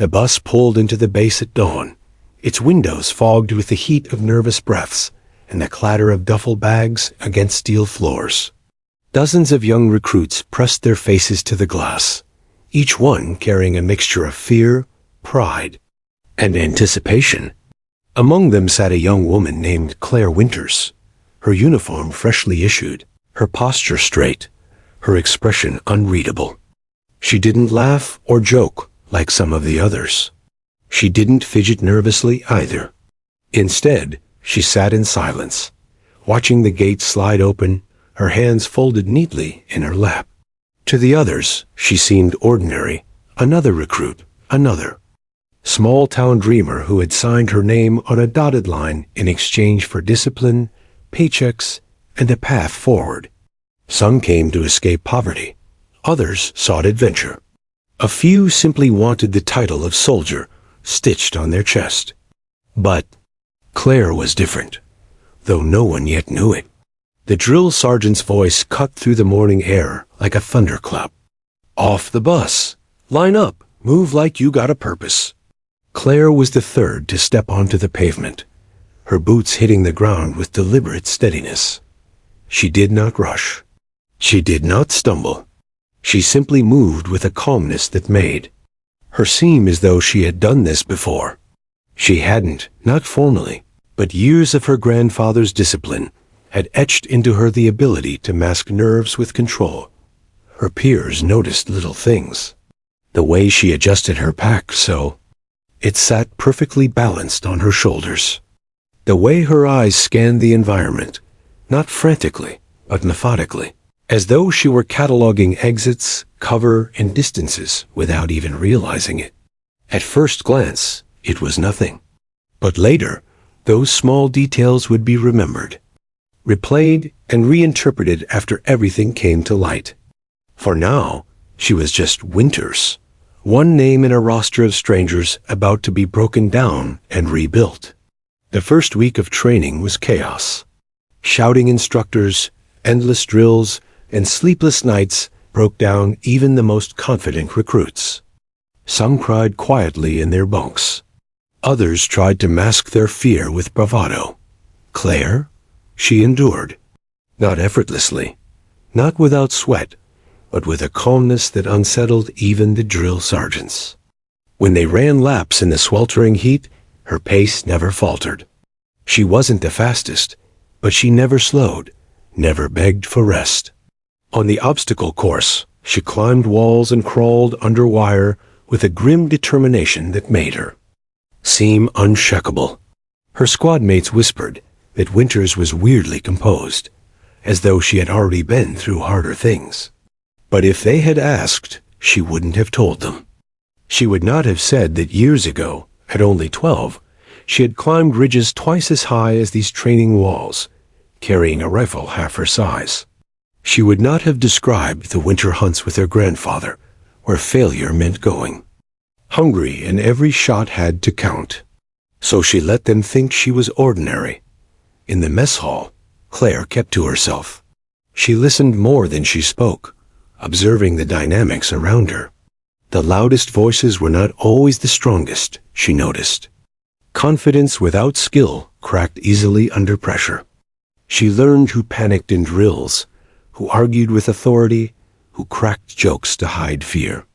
The bus pulled into the base at dawn, its windows fogged with the heat of nervous breaths and the clatter of duffel bags against steel floors. Dozens of young recruits pressed their faces to the glass, each one carrying a mixture of fear, pride, and anticipation. Among them sat a young woman named Claire Winters, her uniform freshly issued, her posture straight, her expression unreadable. She didn't laugh or joke like some of the others. She didn't fidget nervously either. Instead, she sat in silence, watching the gate slide open, her hands folded neatly in her lap. To the others, she seemed ordinary, another recruit, another small-town dreamer who had signed her name on a dotted line in exchange for discipline, paychecks, and a path forward. Some came to escape poverty. Others sought adventure. A few simply wanted the title of soldier stitched on their chest. But Claire was different, though no one yet knew it. The drill sergeant's voice cut through the morning air like a thunderclap. "Off the bus! Line up! Move like you got a purpose!" Claire was the third to step onto the pavement, her boots hitting the ground with deliberate steadiness. She did not rush. She did not stumble. She simply moved with a calmness that made her seem as though she had done this before. She hadn't, not formally, but years of her grandfather's discipline had etched into her the ability to mask nerves with control. Her peers noticed little things. The way she adjusted her pack so it sat perfectly balanced on her shoulders. The way her eyes scanned the environment, not frantically, but methodically, as though she were cataloging exits, cover, and distances without even realizing it. At first glance, it was nothing. But later, those small details would be remembered, replayed, and reinterpreted after everything came to light. For now, she was just Winters, one name in a roster of strangers about to be broken down and rebuilt. The first week of training was chaos. Shouting instructors, endless drills, and sleepless nights broke down even the most confident recruits. Some cried quietly in their bunks. Others tried to mask their fear with bravado. Claire? She endured. Not effortlessly, not without sweat, but with a calmness that unsettled even the drill sergeants. When they ran laps in the sweltering heat, her pace never faltered. She wasn't the fastest, but she never slowed, never begged for rest. On the obstacle course, she climbed walls and crawled under wire with a grim determination that made her seem unshakable. Her squad mates whispered that Winters was weirdly composed, as though she had already been through harder things. But if they had asked, she wouldn't have told them. She would not have said that years ago, at only 12, she had climbed ridges twice as high as these training walls, carrying a rifle half her size. She would not have described the winter hunts with her grandfather, where failure meant going hungry and every shot had to count. So she let them think she was ordinary. In the mess hall, Claire kept to herself. She listened more than she spoke, observing the dynamics around her. The loudest voices were not always the strongest, she noticed. Confidence without skill cracked easily under pressure. She learned who panicked in drills, who argued with authority, who cracked jokes to hide fear.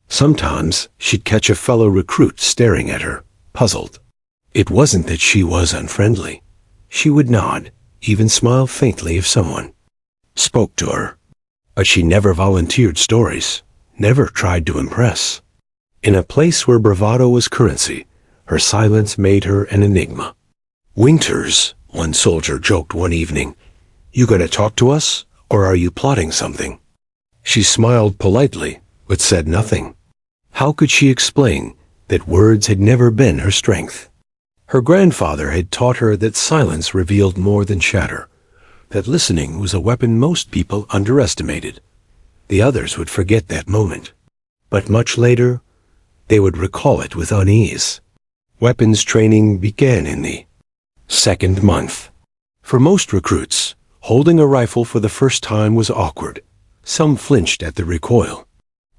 Sometimes she'd catch a fellow recruit staring at her, puzzled. It wasn't that she was unfriendly. She would nod, even smile faintly if someone spoke to her. But she never volunteered stories, never tried to impress. In a place where bravado was currency, her silence made her an enigma. "Winters," one soldier joked one evening, "you gonna talk to us, or are you plotting something?" She smiled politely, but said nothing. How could she explain that words had never been her strength? Her grandfather had taught her that silence revealed more than chatter, that listening was a weapon most people underestimated. The others would forget that moment, but much later, they would recall it with unease. Weapons training began in the second month. For most recruits, holding a rifle for the first time was awkward. Some flinched at the recoil.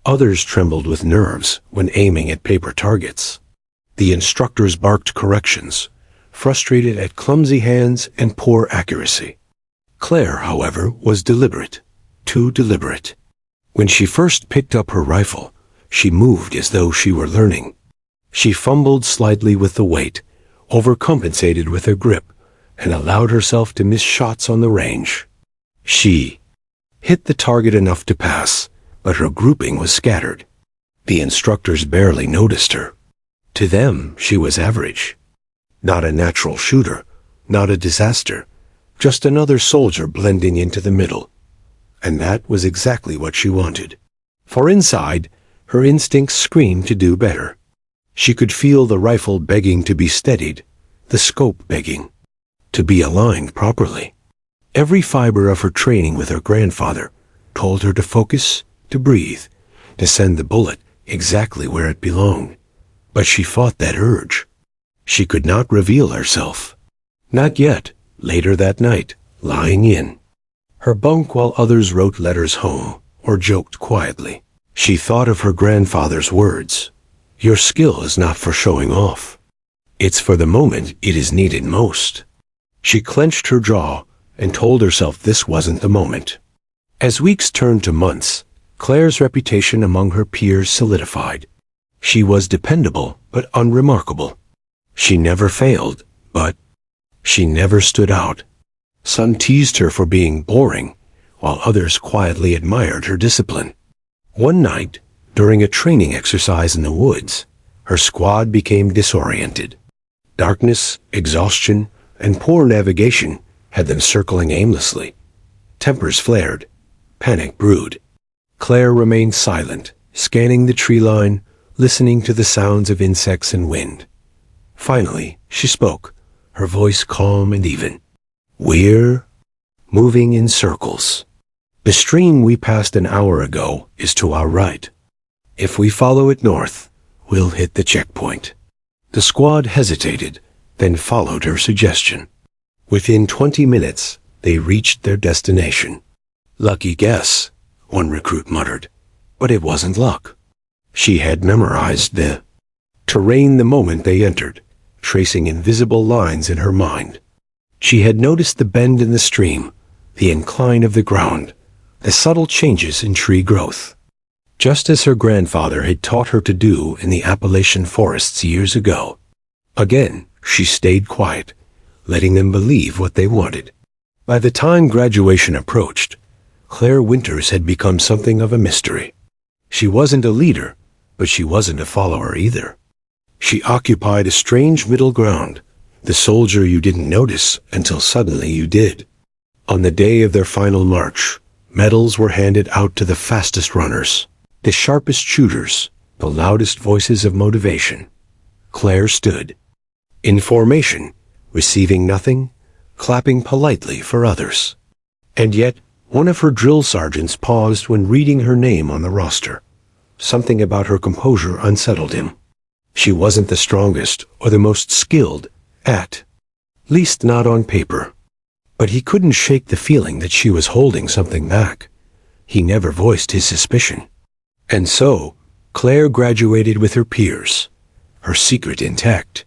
Others trembled with nerves when aiming at paper targets. The instructors barked corrections, frustrated at clumsy hands and poor accuracy. Claire, however, was deliberate, too deliberate. When she first picked up her rifle, she moved as though she were learning. She fumbled slightly with the weight, overcompensated with her grip, and allowed herself to miss shots on the range. She hit the target enough to pass, but her grouping was scattered. The instructors barely noticed her. To them, she was average. Not a natural shooter, not a disaster, just another soldier blending into the middle. And that was exactly what she wanted. For inside, her instincts screamed to do better. She could feel the rifle begging to be steadied, the scope begging to be aligned properly. Every fiber of her training with her grandfather told her to focus, to breathe, to send the bullet exactly where it belonged. But she fought that urge. She could not reveal herself. Not yet. Later that night, lying in her bunk while others wrote letters home or joked quietly, she thought of her grandfather's words. Your skill is not for showing off. It's for the moment it is needed most. She clenched her jaw and told herself this wasn't the moment. As weeks turned to months, Claire's reputation among her peers solidified. She was dependable but unremarkable. She never failed, but she never stood out. Some teased her for being boring, while others quietly admired her discipline. One night, during a training exercise in the woods, her squad became disoriented. Darkness, exhaustion, and poor navigation had them circling aimlessly. Tempers flared. Panic brewed. Claire remained silent, scanning the tree line, listening to the sounds of insects and wind. Finally, she spoke, her voice calm and even. We're moving in circles. The stream we passed an hour ago is to our right. If we follow it north, we'll hit the checkpoint. The squad hesitated, then followed her suggestion. Within 20 minutes, they reached their destination. Lucky guess, one recruit muttered, but it wasn't luck. She had memorized the terrain the moment they entered, tracing invisible lines in her mind. She had noticed the bend in the stream, the incline of the ground, the subtle changes in tree growth. Just as her grandfather had taught her to do in the Appalachian forests years ago. Again, she stayed quiet, letting them believe what they wanted. By the time graduation approached, Claire Winters had become something of a mystery. She wasn't a leader, but she wasn't a follower either. She occupied a strange middle ground, the soldier you didn't notice until suddenly you did. On the day of their final march, medals were handed out to the fastest runners, the sharpest shooters, the loudest voices of motivation. Claire stood, in formation, receiving nothing, clapping politely for others. And yet, one of her drill sergeants paused when reading her name on the roster. Something about her composure unsettled him. She wasn't the strongest or the most skilled at least not on paper. But he couldn't shake the feeling that she was holding something back. He never voiced his suspicion. And so, Claire graduated with her peers, her secret intact.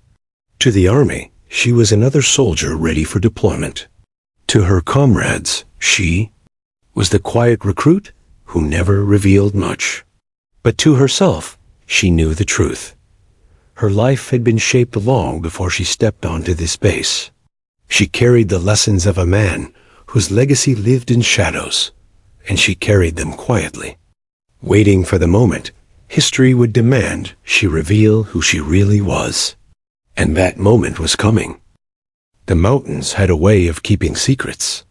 To the army, she was another soldier ready for deployment. To her comrades, she was the quiet recruit who never revealed much. But to herself, she knew the truth. Her life had been shaped long before she stepped onto this base. She carried the lessons of a man whose legacy lived in shadows, and she carried them quietly, waiting for the moment history would demand she reveal who she really was. And that moment was coming. The mountains had a way of keeping secrets.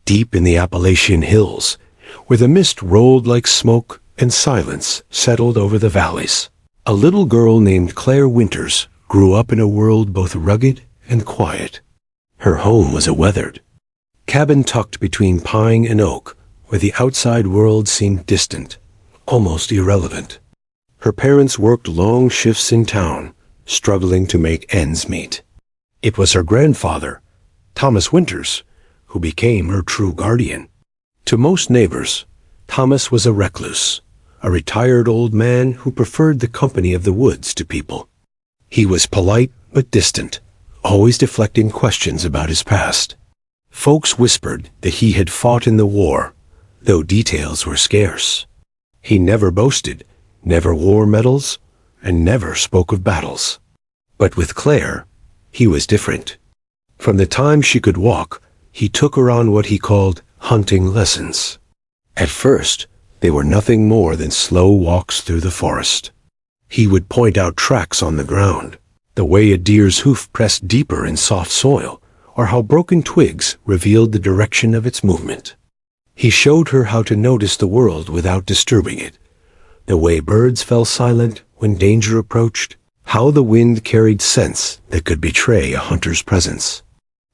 Deep in the Appalachian hills, where the mist rolled like smoke and silence settled over the valleys, a little girl named Claire Winters grew up in a world both rugged and quiet. Her home was a weathered cabin tucked between pine and oak, where the outside world seemed distant, almost irrelevant. Her parents worked long shifts in town, struggling to make ends meet. It was her grandfather, Thomas Winters, who became her true guardian. To most neighbors, Thomas was a recluse, a retired old man who preferred the company of the woods to people. He was polite but distant, always deflecting questions about his past. Folks whispered that he had fought in the war, though details were scarce. He never boasted, never wore medals, and never spoke of battles. But with Claire, he was different. From the time she could walk, he took her on what he called hunting lessons. At first, they were nothing more than slow walks through the forest. He would point out tracks on the ground, the way a deer's hoof pressed deeper in soft soil, or how broken twigs revealed the direction of its movement. He showed her how to notice the world without disturbing it, the way birds fell silent when danger approached, how the wind carried scents that could betray a hunter's presence.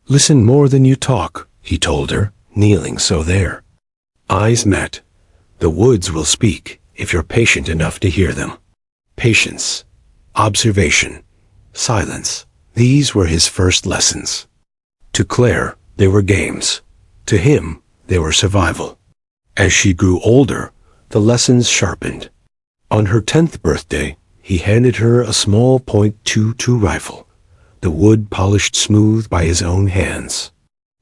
"Listen more than you talk," he told her, kneeling so there. Eyes met. The woods will speak if you're patient enough to hear them. Patience, observation, silence. These were his first lessons. To Claire, they were games. To him, they were survival. As she grew older, the lessons sharpened. On her 10th birthday, he handed her a small .22 rifle, the wood polished smooth by his own hands.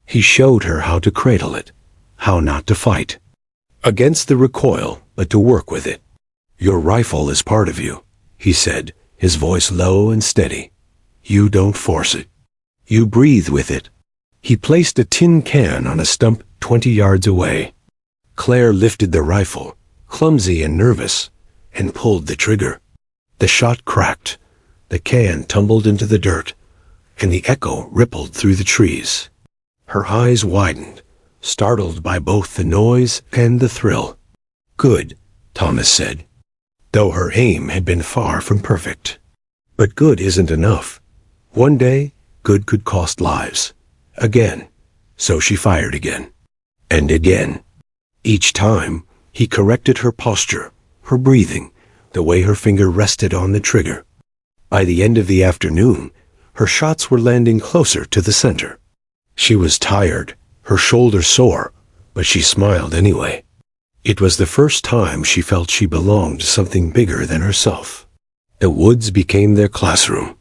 He showed her how to cradle it, how not to fight against the recoil, but to work with it. "Your rifle is part of you," he said, his voice low and steady. "You don't force it. You breathe with it." He placed a tin can on a stump 20 yards away. Claire lifted the rifle, clumsy and nervous, and pulled the trigger. The shot cracked, the can tumbled into the dirt, and the echo rippled through the trees. Her eyes widened, startled by both the noise and the thrill. "Good," Thomas said, though her aim had been far from perfect. But good isn't enough. One day, good could cost lives. Again. So she fired again. And again. Each time, he corrected her posture, her breathing, the way her finger rested on the trigger. By the end of the afternoon, her shots were landing closer to the center. She was tired, her shoulder sore, but she smiled anyway. It was the first time she felt she belonged to something bigger than herself. The woods became their classroom.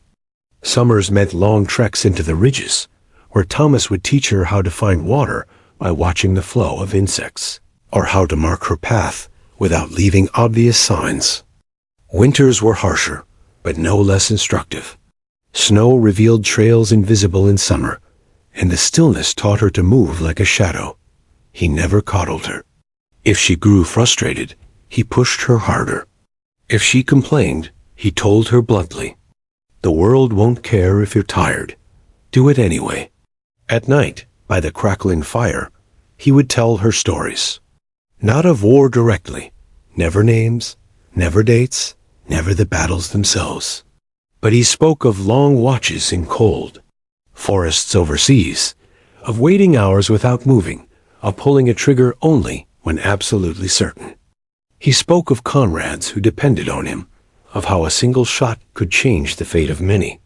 Summers meant long treks into the ridges, where Thomas would teach her how to find water by watching the flow of insects, or how to mark her path without leaving obvious signs. Winters were harsher, but no less instructive. Snow revealed trails invisible in summer, and the stillness taught her to move like a shadow. He never coddled her. If she grew frustrated, he pushed her harder. If she complained, he told her bluntly, "The world won't care if you're tired. Do it anyway." At night, by the crackling fire, he would tell her stories. Not of war directly, never names, never dates, never the battles themselves. But he spoke of long watches in cold, forests overseas, of waiting hours without moving, of pulling a trigger only when absolutely certain. He spoke of comrades who depended on him, of how a single shot could change the fate of many.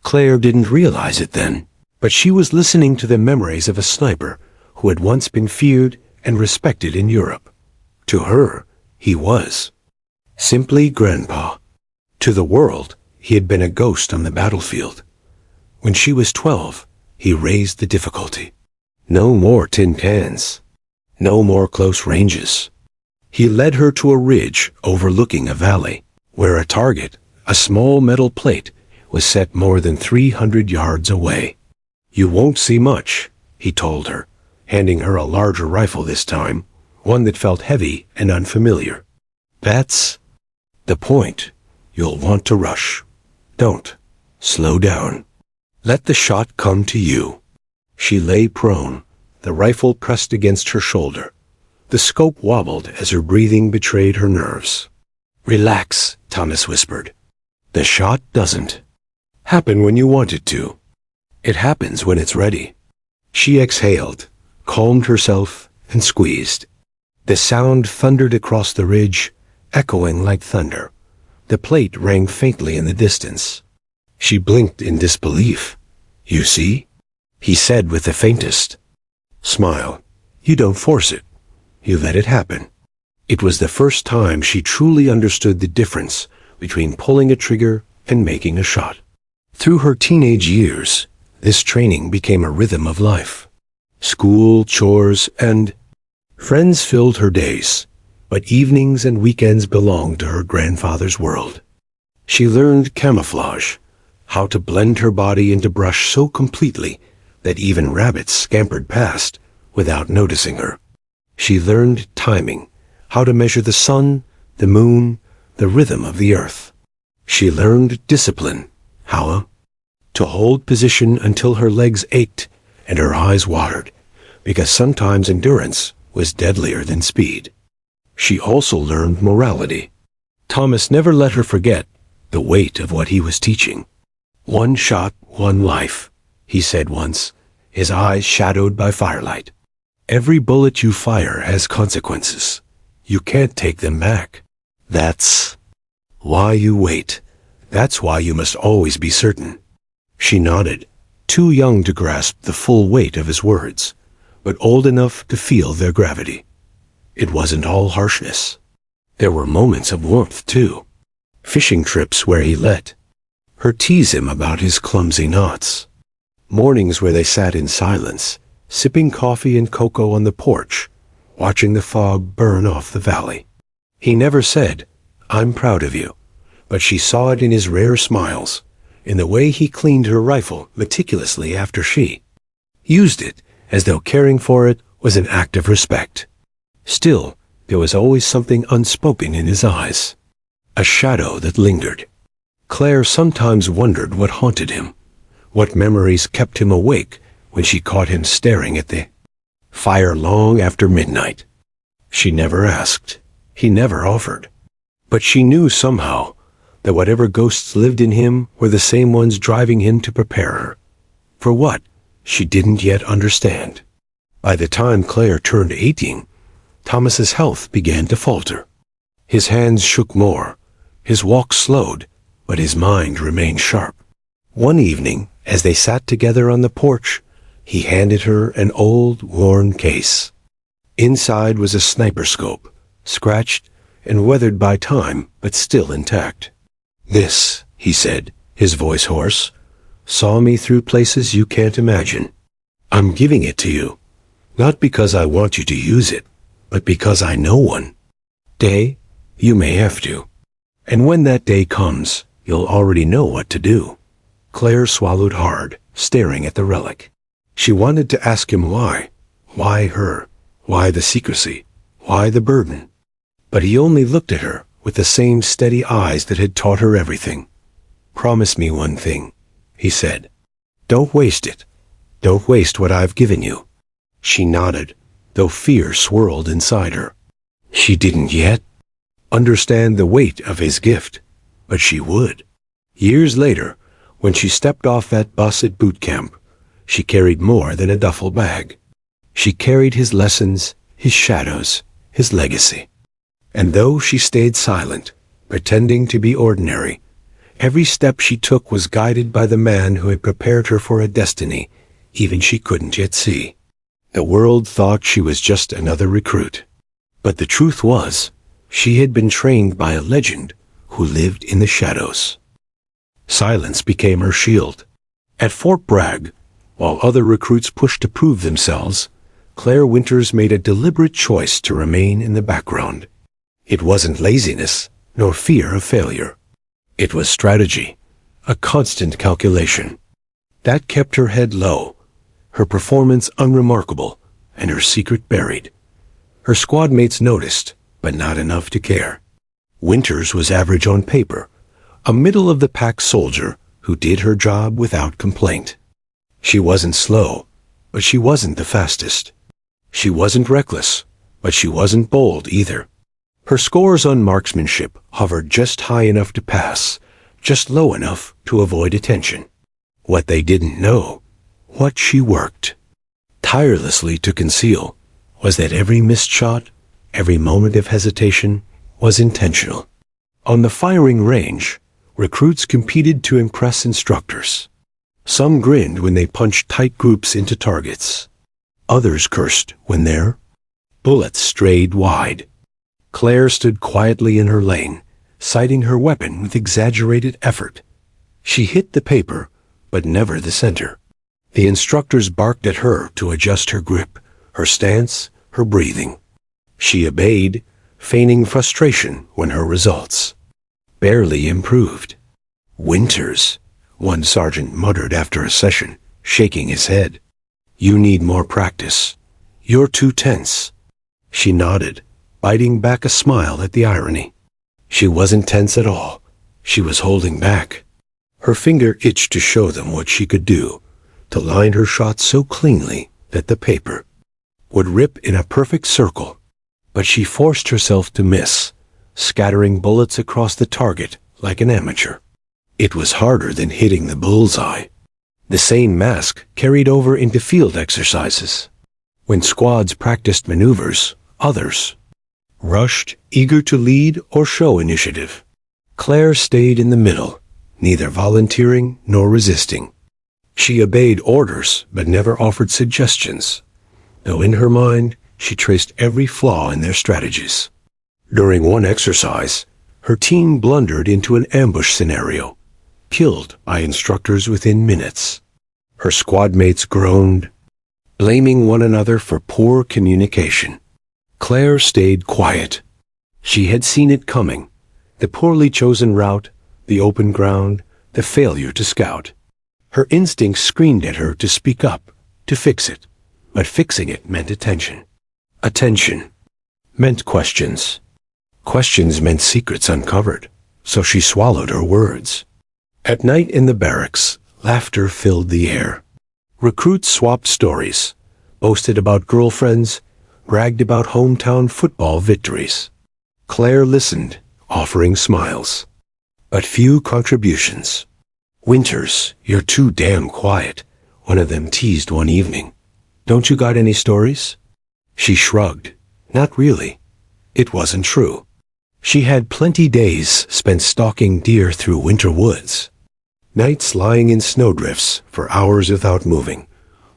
Claire didn't realize it then, but she was listening to the memories of a sniper who had once been feared and respected in Europe. To her, he was simply Grandpa. To the world, he had been a ghost on the battlefield. When she was 12, he raised the difficulty. No more tin cans. No more close ranges. He led her to a ridge overlooking a valley, where a target, a small metal plate, was set more than 300 yards away. "You won't see much," he told her, handing her a larger rifle this time, one that felt heavy and unfamiliar. "That's the point. You'll want to rush. Don't. Slow down. Let the shot come to you." She lay prone, the rifle pressed against her shoulder. The scope wobbled as her breathing betrayed her nerves. "Relax," Thomas whispered. "The shot doesn't happen when you want it to. It happens when it's ready." She exhaled, calmed herself, and squeezed. The sound thundered across the ridge, echoing like thunder. The plate rang faintly in the distance. She blinked in disbelief. "You see?" he said with the faintest smile. "You don't force it. You let it happen. It was the first time she truly understood the difference between pulling a trigger and making a shot. Through her teenage years, this training became a rhythm of life. School, chores, and friends filled her days, but evenings and weekends belonged to her grandfather's world. She learned camouflage, how to blend her body into brush so completely that even rabbits scampered past without noticing her. She learned timing, how to measure the sun, the moon, the rhythm of the earth. She learned discipline, how to hold position until her legs ached and her eyes watered, because sometimes endurance was deadlier than speed. She also learned morality. Thomas never let her forget the weight of what he was teaching. "One shot, one life," he said once, his eyes shadowed by firelight. "Every bullet you fire has consequences. You can't take them back. That's why you wait. That's why you must always be certain." She nodded, too young to grasp the full weight of his words, but old enough to feel their gravity. It wasn't all harshness. There were moments of warmth, too. Fishing trips where he let her tease him about his clumsy knots. Mornings where they sat in silence, sipping coffee and cocoa on the porch, watching the fog burn off the valley. He never said, "I'm proud of you," but she saw it in his rare smiles, in the way he cleaned her rifle meticulously after she used it, as though caring for it was an act of respect. Still, there was always something unspoken in his eyes, a shadow that lingered. Claire sometimes wondered what haunted him, what memories kept him awake when she caught him staring at the fire long after midnight. She never asked, he never offered, but she knew somehow that whatever ghosts lived in him were the same ones driving him to prepare her. For what? She didn't yet understand. By the time Claire turned 18, Thomas's health began to falter. His hands shook more, his walk slowed, but his mind remained sharp. One evening, as they sat together on the porch, he handed her an old, worn case. Inside was a sniper scope, scratched and weathered by time, but still intact. "This," he said, his voice hoarse, "saw me through places you can't imagine. I'm giving it to you, not because I want you to use it, but because I know one day you may have to. And when that day comes, you'll already know what to do." Claire swallowed hard, staring at the relic. She wanted to ask him why. Why her? Why the secrecy? Why the burden? But he only looked at her with the same steady eyes that had taught her everything. "Promise me one thing," he said. "Don't waste it. Don't waste what I've given you." She nodded, though fear swirled inside her. She didn't yet understand the weight of his gift, but she would. Years later, when she stepped off that bus at boot camp, she carried more than a duffel bag. She carried his lessons, his shadows, his legacy. And though she stayed silent, pretending to be ordinary, every step she took was guided by the man who had prepared her for a destiny even she couldn't yet see. The world thought she was just another recruit. But the truth was, she had been trained by a legend who lived in the shadows. Silence became her shield. At Fort Bragg, while other recruits pushed to prove themselves, Claire Winters made a deliberate choice to remain in the background. It wasn't laziness, nor fear of failure. It was strategy, a constant calculation. That kept her head low, her performance unremarkable, and her secret buried. Her squad mates noticed, but not enough to care. Winters was average on paper, a middle-of-the-pack soldier who did her job without complaint. She wasn't slow, but she wasn't the fastest. She wasn't reckless, but she wasn't bold either. Her scores on marksmanship hovered just high enough to pass, just low enough to avoid attention. What they didn't know, what she worked tirelessly to conceal, was that every missed shot, every moment of hesitation, was intentional. On the firing range, recruits competed to impress instructors. Some grinned when they punched tight groups into targets. Others cursed when their bullets strayed wide. Claire stood quietly in her lane, sighting her weapon with exaggerated effort. She hit the paper, but never the center. The instructors barked at her to adjust her grip, her stance, her breathing. She obeyed, feigning frustration when her results barely improved. "Winters," one sergeant muttered after a session, shaking his head. "You need more practice. You're too tense." She nodded, biting back a smile at the irony. She wasn't tense at all. She was holding back. Her finger itched to show them what she could do, to line her shot so cleanly that the paper would rip in a perfect circle. But she forced herself to miss, scattering bullets across the target like an amateur. It was harder than hitting the bullseye. The same mask carried over into field exercises. When squads practiced maneuvers, others rushed, eager to lead or show initiative. Claire stayed in the middle, neither volunteering nor resisting. She obeyed orders but never offered suggestions, though in her mind she traced every flaw in their strategies. During one exercise, her team blundered into an ambush scenario, killed by instructors within minutes. Her squad mates groaned, blaming one another for poor communication. Claire stayed quiet. She had seen it coming, the poorly chosen route, the open ground, the failure to scout. Her instincts screamed at her to speak up, to fix it, but fixing it meant attention. Attention meant questions. Questions meant secrets uncovered, so she swallowed her words. At night in the barracks, laughter filled the air. Recruits swapped stories, boasted about girlfriends, bragged about hometown football victories. Claire listened, offering smiles, but few contributions. "Winters, you're too damn quiet," one of them teased one evening. "Don't you got any stories?" She shrugged. Not really. It wasn't true. She had plenty days spent stalking deer through winter woods. Nights lying in snowdrifts for hours without moving.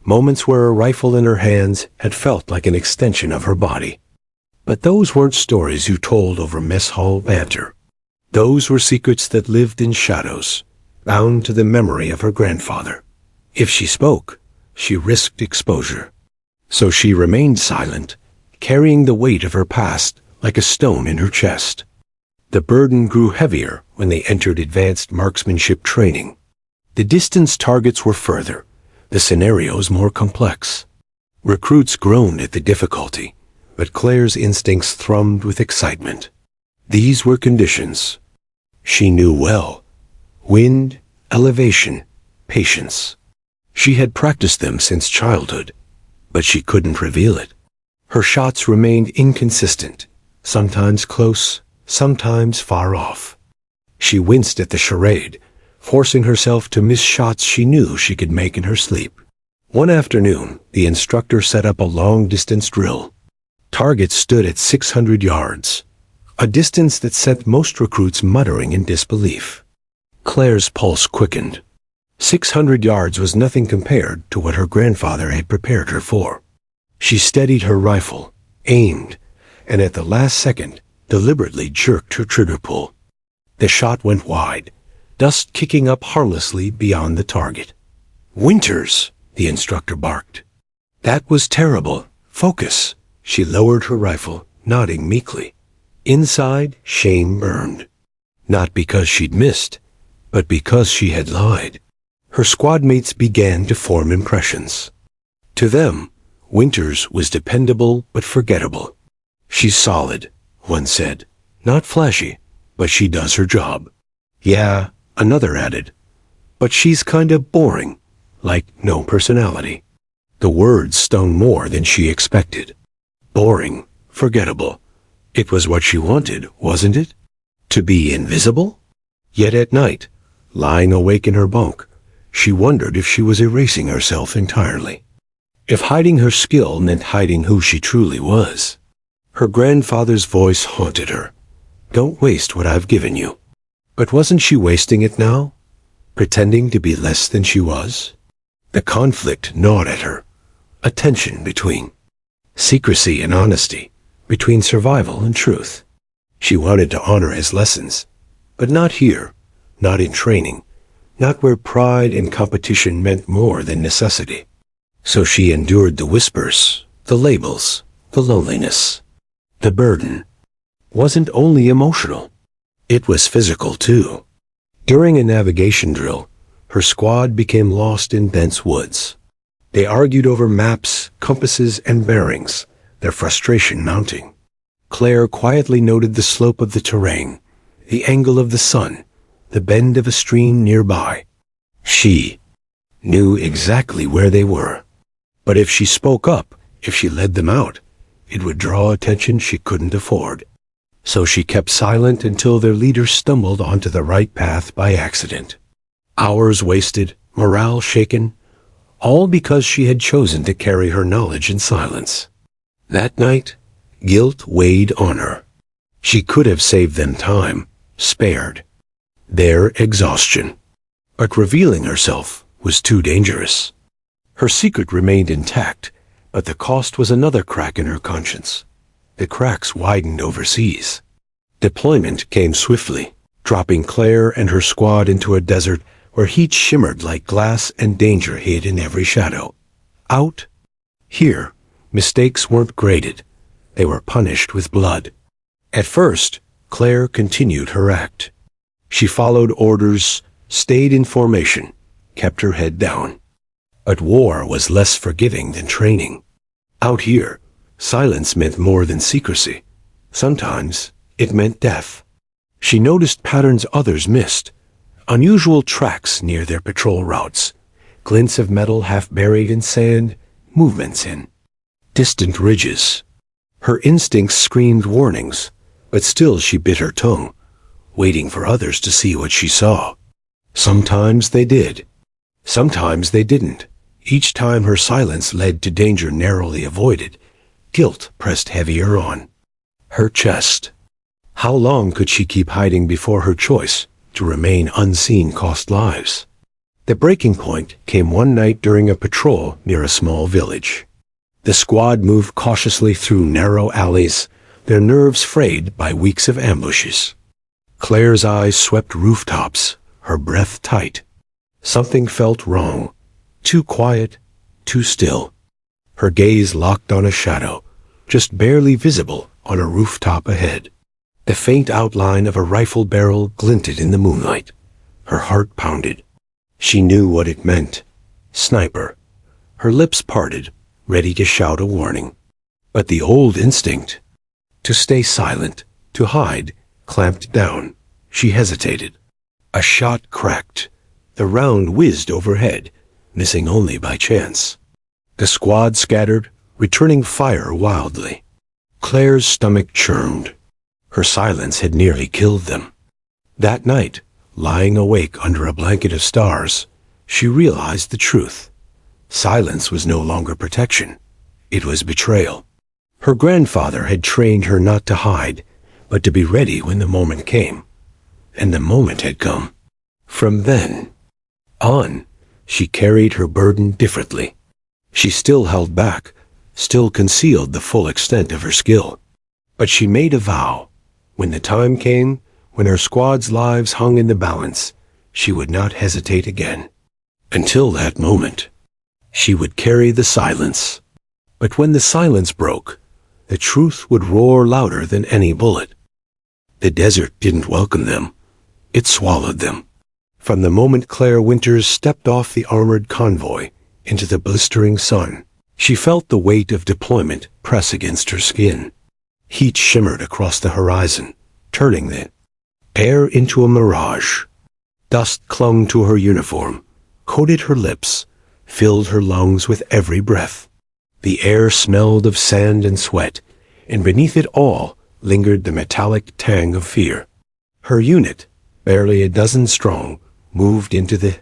Moments where a rifle in her hands had felt like an extension of her body. But those weren't stories you told over mess hall banter. Those were secrets that lived in shadows, bound to the memory of her grandfather. If she spoke, she risked exposure. So she remained silent, carrying the weight of her past like a stone in her chest. The burden grew heavier when they entered advanced marksmanship training. The distance targets were further, the scenarios more complex. Recruits groaned at the difficulty, but Claire's instincts thrummed with excitement. These were conditions she knew well: wind, elevation, patience. She had practiced them since childhood, but she couldn't reveal it. Her shots remained inconsistent, sometimes close, sometimes far off. She winced at the charade, forcing herself to miss shots she knew she could make in her sleep. One afternoon, the instructor set up a long-distance drill. Targets stood at 600 yards, a distance that sent most recruits muttering in disbelief. Claire's pulse quickened. 600 yards was nothing compared to what her grandfather had prepared her for. She steadied her rifle, aimed, and at the last second, deliberately jerked her trigger pull. The shot went wide, dust kicking up harmlessly beyond the target. "Winters!" the instructor barked. "That was terrible. Focus." She lowered her rifle, nodding meekly. Inside, shame burned. Not because she'd missed, but because she had lied. Her squad mates began to form impressions. To them, Winters was dependable but forgettable. "She's solid," one said. "Not flashy, but she does her job." "Yeah," another added. "But she's kind of boring, like no personality." The words stung more than she expected. Boring, forgettable. It was what she wanted, wasn't it? To be invisible? Yet at night, lying awake in her bunk, she wondered if she was erasing herself entirely. If hiding her skill meant hiding who she truly was. Her grandfather's voice haunted her. "Don't waste what I've given you." But wasn't she wasting it now? Pretending to be less than she was? The conflict gnawed at her. A tension between secrecy and honesty, between survival and truth. She wanted to honor his lessons, but not here, not in training, not where pride and competition meant more than necessity. So she endured the whispers, the labels, the loneliness. The burden wasn't only emotional, it was physical too. During a navigation drill, her squad became lost in dense woods. They argued over maps, compasses, and bearings, their frustration mounting. Claire quietly noted the slope of the terrain, the angle of the sun, the bend of a stream nearby. She knew exactly where they were. But if she spoke up, if she led them out, it would draw attention she couldn't afford. So she kept silent until their leader stumbled onto the right path by accident. Hours wasted, morale shaken, all because she had chosen to carry her knowledge in silence. That night, guilt weighed on her. She could have saved them time, spared their exhaustion. But revealing herself was too dangerous. Her secret remained intact, but the cost was another crack in her conscience. The cracks widened overseas. Deployment came swiftly, dropping Claire and her squad into a desert where heat shimmered like glass and danger hid in every shadow. Out here, mistakes weren't graded. They were punished with blood. At first, Claire continued her act. She followed orders, stayed in formation, kept her head down. But war was less forgiving than training. Out here, silence meant more than secrecy. Sometimes it meant death. She noticed patterns others missed. Unusual tracks near their patrol routes, glints of metal half buried in sand, movements in distant ridges. Her instincts screamed warnings, but still she bit her tongue, waiting for others to see what she saw. Sometimes they did. Sometimes they didn't. Each time her silence led to danger narrowly avoided, guilt pressed heavier on her chest. How long could she keep hiding before her choice to remain unseen cost lives? The breaking point came one night during a patrol near a small village. The squad moved cautiously through narrow alleys, their nerves frayed by weeks of ambushes. Claire's eyes swept rooftops, her breath tight. Something felt wrong. Too quiet, too still. Her gaze locked on a shadow, just barely visible on a rooftop ahead. The faint outline of a rifle barrel glinted in the moonlight. Her heart pounded. She knew what it meant. Sniper. Her lips parted, ready to shout a warning. But the old instinct, to stay silent, to hide, clamped down. She hesitated. A shot cracked. The round whizzed overhead, missing only by chance. The squad scattered, returning fire wildly. Claire's stomach churned. Her silence had nearly killed them. That night, lying awake under a blanket of stars, she realized the truth. Silence was no longer protection. It was betrayal. Her grandfather had trained her not to hide, but to be ready when the moment came. And the moment had come. From then on, she carried her burden differently. She still held back, still concealed the full extent of her skill. But she made a vow. When the time came, when her squad's lives hung in the balance, she would not hesitate again. Until that moment, she would carry the silence. But when the silence broke, the truth would roar louder than any bullet. The desert didn't welcome them. It swallowed them. From the moment Claire Winters stepped off the armored convoy into the blistering sun, she felt the weight of deployment press against her skin. Heat shimmered across the horizon, turning the air into a mirage. Dust clung to her uniform, coated her lips, filled her lungs with every breath. The air smelled of sand and sweat, and beneath it all lingered the metallic tang of fear. Her unit, barely a dozen strong, moved into the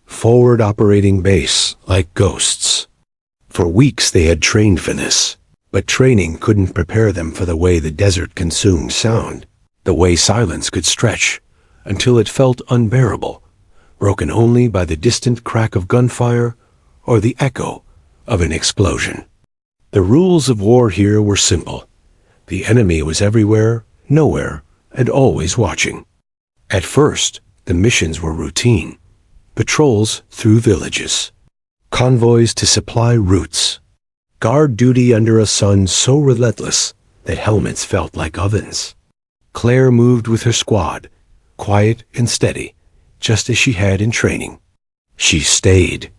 forward operating base like ghosts. For weeks they had trained for this, but training couldn't prepare them for the way the desert consumed sound, the way silence could stretch until it felt unbearable, broken only by the distant crack of gunfire or the echo of an explosion. The rules of war here were simple. The enemy was everywhere, nowhere, and always watching. At first, the missions were routine. Patrols through villages, convoys to supply routes, guard duty under a sun so relentless that helmets felt like ovens. Claire moved with her squad, quiet and steady, just as she had in training. She stayed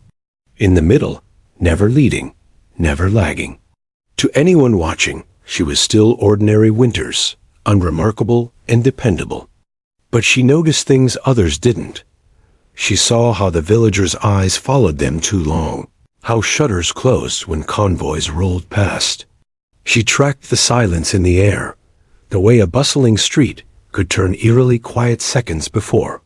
in the middle, never leading, never lagging. To anyone watching, she was still ordinary Winters, unremarkable and dependable. But she noticed things others didn't. She saw how the villagers' eyes followed them too long, how shutters closed when convoys rolled past. She tracked the silence in the air, the way a bustling street could turn eerily quiet seconds before.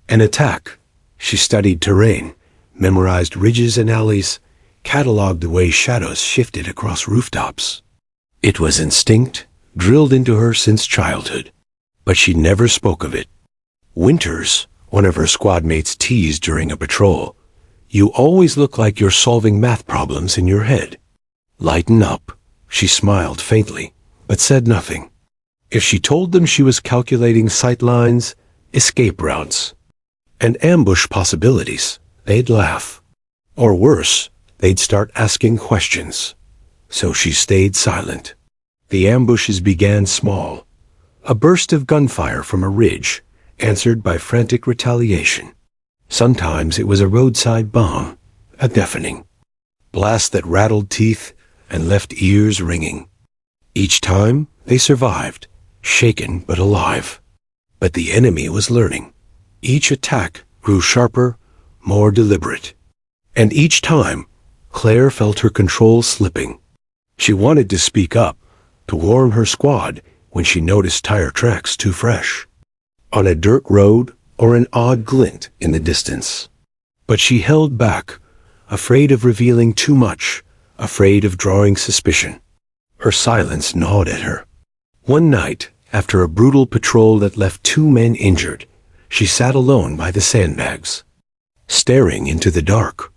An attack. She studied terrain, memorized ridges and alleys, cataloged the way shadows shifted across rooftops. It was instinct, drilled into her since childhood, but she never spoke of it. Winters, one of her squad mates, teased during a patrol, "You always look like you're solving math problems in your head." "Lighten up." She smiled faintly, but said nothing. If she told them she was calculating sight lines, escape routes, and ambush possibilities, they'd laugh. Or worse, they'd start asking questions. So she stayed silent. The ambushes began small. A burst of gunfire from a ridge, answered by frantic retaliation. Sometimes it was a roadside bomb, a deafening blast that rattled teeth and left ears ringing. Each time, they survived, shaken but alive. But the enemy was learning. Each attack grew sharper, more deliberate. And each time, Claire felt her control slipping. She wanted to speak up, to warn her squad when she noticed tire tracks too fresh on a dirt road or an odd glint in the distance. But she held back, afraid of revealing too much, afraid of drawing suspicion. Her silence gnawed at her. One night, after a brutal patrol that left 2 men injured, she sat alone by the sandbags, staring into the dark.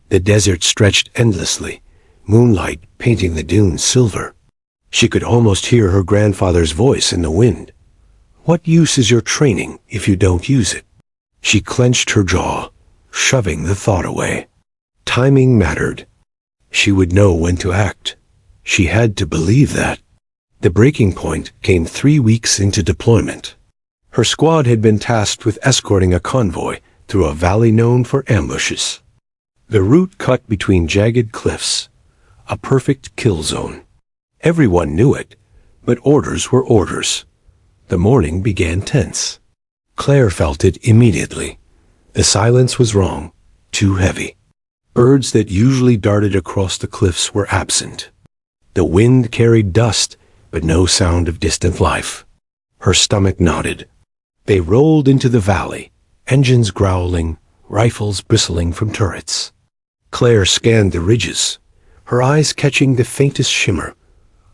The desert stretched endlessly, moonlight painting the dunes silver. She could almost hear her grandfather's voice in the wind. "What use is your training if you don't use it?" She clenched her jaw, shoving the thought away. Timing mattered. She would know when to act. She had to believe that. The breaking point came 3 weeks into deployment. Her squad had been tasked with escorting a convoy through a valley known for ambushes. The route cut between jagged cliffs, a perfect kill zone. Everyone knew it, but orders were orders. The morning began tense. Claire felt it immediately. The silence was wrong, too heavy. Birds that usually darted across the cliffs were absent. The wind carried dust, but no sound of distant life. Her stomach knotted. They rolled into the valley, engines growling, rifles bristling from turrets. Claire scanned the ridges, her eyes catching the faintest shimmer,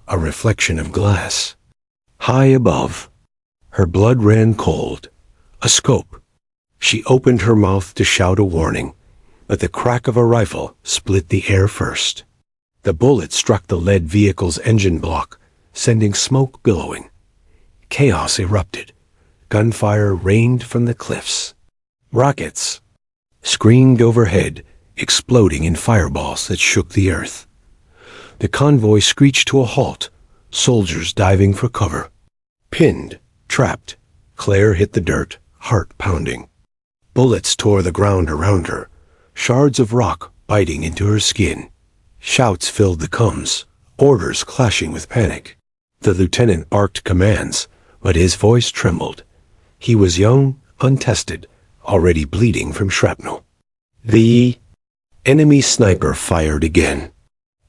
a reflection of glass. High above, her blood ran cold. A scope. She opened her mouth to shout a warning, but the crack of a rifle split the air first. The bullet struck the lead vehicle's engine block, sending smoke billowing. Chaos erupted. Gunfire rained from the cliffs. Rockets screamed overhead, exploding in fireballs that shook the earth. The convoy screeched to a halt, soldiers diving for cover. Pinned, trapped, Claire hit the dirt, heart pounding. Bullets tore the ground around her, shards of rock biting into her skin. Shouts filled the coms, orders clashing with panic. The lieutenant barked commands, but his voice trembled. He was young, untested, already bleeding from shrapnel. The enemy sniper fired again.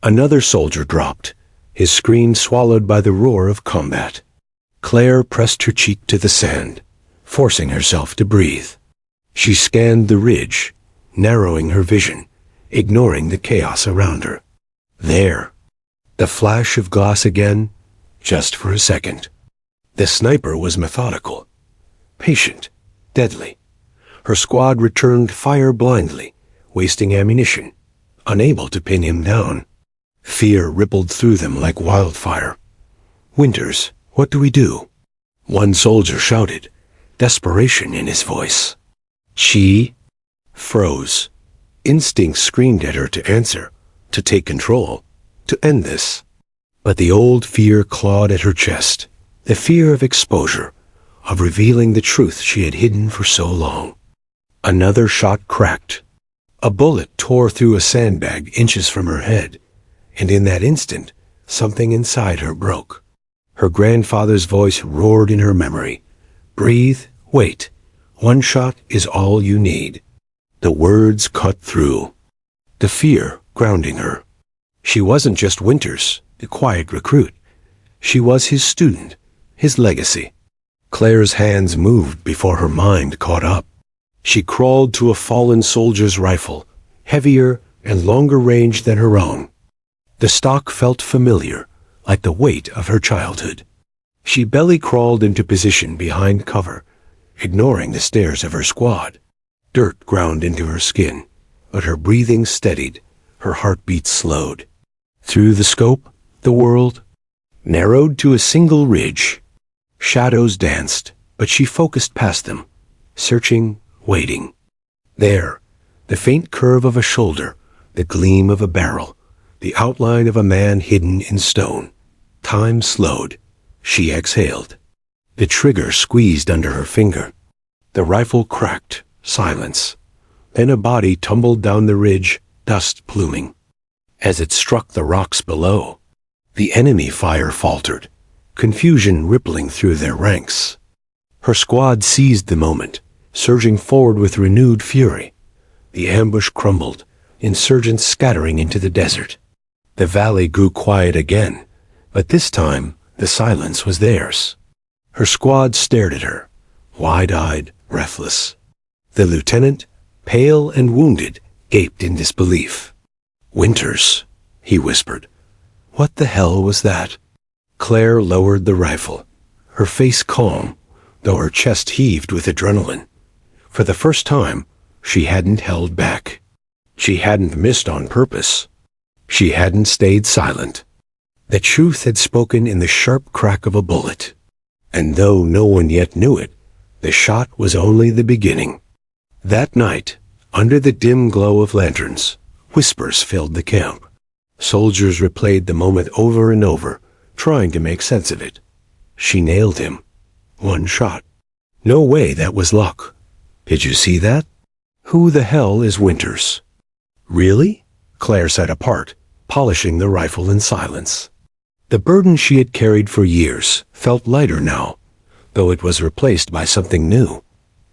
Another soldier dropped, his scream swallowed by the roar of combat. Claire pressed her cheek to the sand, forcing herself to breathe. She scanned the ridge, narrowing her vision, ignoring the chaos around her. There, the flash of glass again, just for a second. The sniper was methodical, patient, deadly. Her squad returned fire blindly, wasting ammunition, unable to pin him down. Fear rippled through them like wildfire. "Winters, what do we do?" One soldier shouted, desperation in his voice. She froze. Instinct screamed at her to answer, to take control, to end this. But the old fear clawed at her chest, the fear of exposure, of revealing the truth she had hidden for so long. Another shot cracked. A bullet tore through a sandbag inches from her head, and in that instant, something inside her broke. Her grandfather's voice roared in her memory. Breathe, wait. One shot is all you need. The words cut through. The fear grounding her. She wasn't just Winters, the quiet recruit. She was his student, his legacy. Claire's hands moved before her mind caught up. She crawled to a fallen soldier's rifle, heavier and longer range than her own. The stock felt familiar, like the weight of her childhood. She belly crawled into position behind cover, ignoring the stares of her squad. Dirt ground into her skin, but her breathing steadied, her heartbeat slowed. Through the scope, the world narrowed to a single ridge. Shadows danced, but she focused past them, searching, waiting. There, the faint curve of a shoulder, the gleam of a barrel, the outline of a man hidden in stone. Time slowed. She exhaled. The trigger squeezed under her finger. The rifle cracked. Silence. Then a body tumbled down the ridge, dust pluming. As it struck the rocks below, the enemy fire faltered, confusion rippling through their ranks. Her squad seized the moment, surging forward with renewed fury. The ambush crumbled, insurgents scattering into the desert. The valley grew quiet again, but this time the silence was theirs. Her squad stared at her, wide-eyed, breathless. The lieutenant, pale and wounded, gaped in disbelief. Winters, he whispered. What the hell was that? Claire lowered the rifle, her face calm, though her chest heaved with adrenaline. For the first time, she hadn't held back. She hadn't missed on purpose. She hadn't stayed silent. The truth had spoken in the sharp crack of a bullet. And though no one yet knew it, the shot was only the beginning. That night, under the dim glow of lanterns, whispers filled the camp. Soldiers replayed the moment over and over, trying to make sense of it. She nailed him. One shot. No way that was luck. Did you see that? Who the hell is Winters? Really? Claire sat apart, polishing the rifle in silence. The burden she had carried for years felt lighter now, though it was replaced by something new.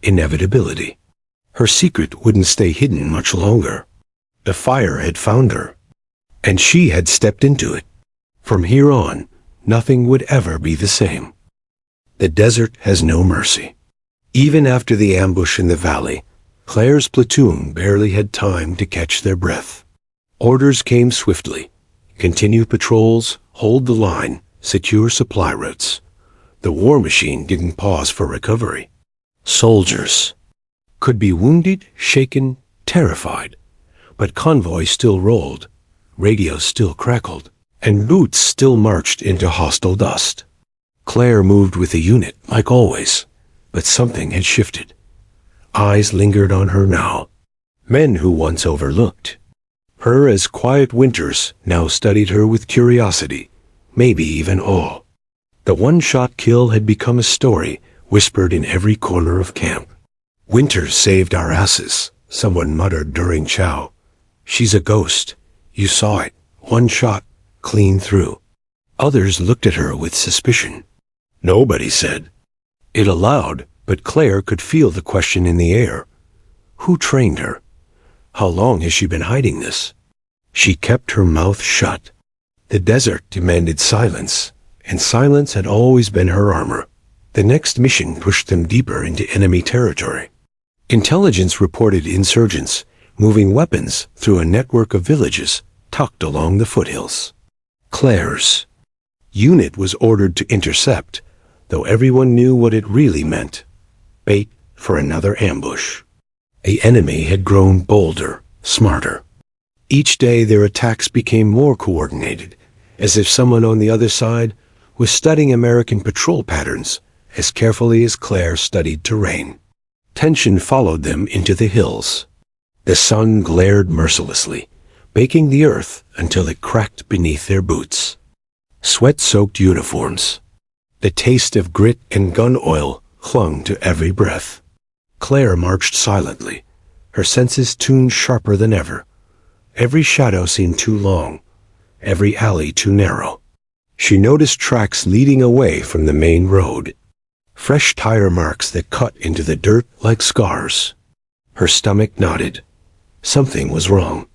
Inevitability. Her secret wouldn't stay hidden much longer. The fire had found her, and she had stepped into it. From here on, nothing would ever be the same. The desert has no mercy. Even after the ambush in the valley, Claire's platoon barely had time to catch their breath. Orders came swiftly. Continue patrols, hold the line, secure supply routes. The war machine didn't pause for recovery. Soldiers could be wounded, shaken, terrified, but convoys still rolled, radios still crackled, and boots still marched into hostile dust. Claire moved with the unit, like always, but something had shifted. Eyes lingered on her now. Men who once overlooked her as quiet Winters now studied her with curiosity, maybe even awe. The one-shot kill had become a story whispered in every corner of camp. Winters saved our asses, someone muttered during chow. She's a ghost. You saw it. One shot, clean through. Others looked at her with suspicion. Nobody said. It allowed, but Claire could feel the question in the air. Who trained her? How long has she been hiding this? She kept her mouth shut. The desert demanded silence, and silence had always been her armor. The next mission pushed them deeper into enemy territory. Intelligence reported insurgents moving weapons through a network of villages tucked along the foothills. Claire's unit was ordered to intercept, though everyone knew what it really meant. Bait for another ambush. The enemy had grown bolder, smarter. Each day their attacks became more coordinated, as if someone on the other side was studying American patrol patterns as carefully as Claire studied terrain. Tension followed them into the hills. The sun glared mercilessly, baking the earth until it cracked beneath their boots. Sweat-soaked uniforms. The taste of grit and gun oil clung to every breath. Claire marched silently, her senses tuned sharper than ever. Every shadow seemed too long, every alley too narrow. She noticed tracks leading away from the main road. Fresh tire marks that cut into the dirt like scars. Her stomach knotted. Something was wrong.